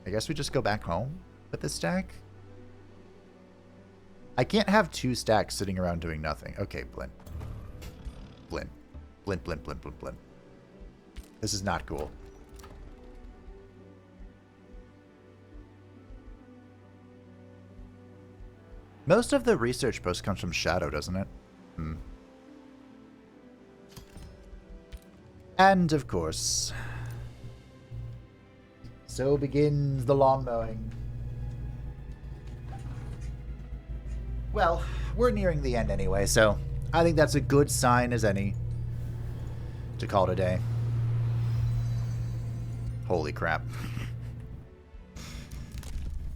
I guess we just go back home with this stack? I can't have 2 stacks sitting around doing nothing. Okay, Blint. Blint. Blint, blint, blint, blint, blint. This is not cool. Most of the research post comes from Shadow, doesn't it? And, of course, so begins the lawn mowing. Well, we're nearing the end anyway, so I think that's a good sign as any to call it a day. Holy crap.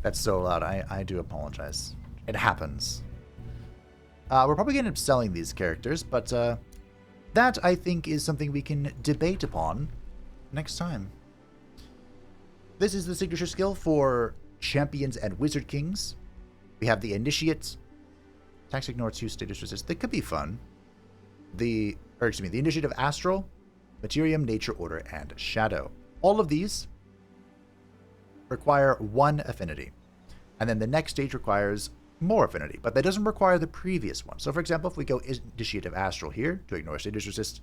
That's so loud. I do apologize. It happens. We're probably going to end up selling these characters, but that, I think, is something we can debate upon next time. This is the signature skill for Champions and Wizard Kings. We have the Initiate. Attacks ignore 2 status resist. That could be fun. The Initiate of Astral, Materium, Nature, Order, and Shadow. All of these require 1 affinity. And then the next stage requires more affinity, but that doesn't require the previous one. So, for example, if we go Initiate of Astral here to ignore status resist,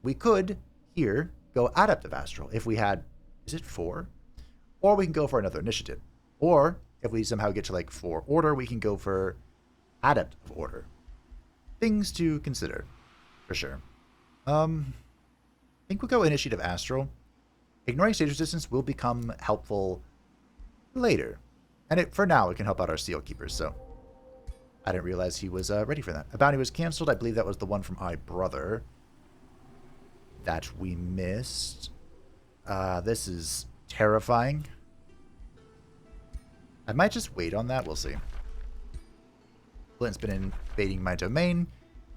we could here go Adept of Astral if we had, is it 4? Or we can go for another Initiative. Or if we somehow get to like 4 Order, we can go for Adept of Order. Things to consider, for sure. I think we'll go Initiative Astral. Ignoring stage resistance will become helpful later. And for now, it can help out our Seal Keepers, so I didn't realize he was ready for that. A bounty was canceled. I believe that was the one from Brother that we missed. This is terrifying. I might just wait on that. We'll see. Blint's been invading my domain.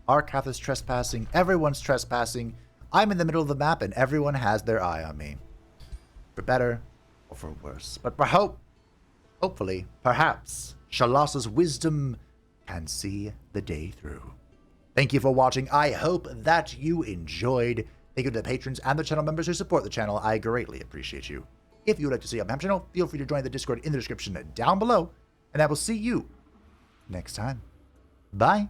Arcath is trespassing. Everyone's trespassing. I'm in the middle of the map, and everyone has their eye on me. For better or for worse. But for hopefully, perhaps, Shalassa's wisdom can see the day through. Thank you for watching. I hope that you enjoyed. Thank you to the patrons and the channel members who support the channel. I greatly appreciate you. If you would like to see on my channel, feel free to join the Discord in the description down below. And I will see you next time. Bye.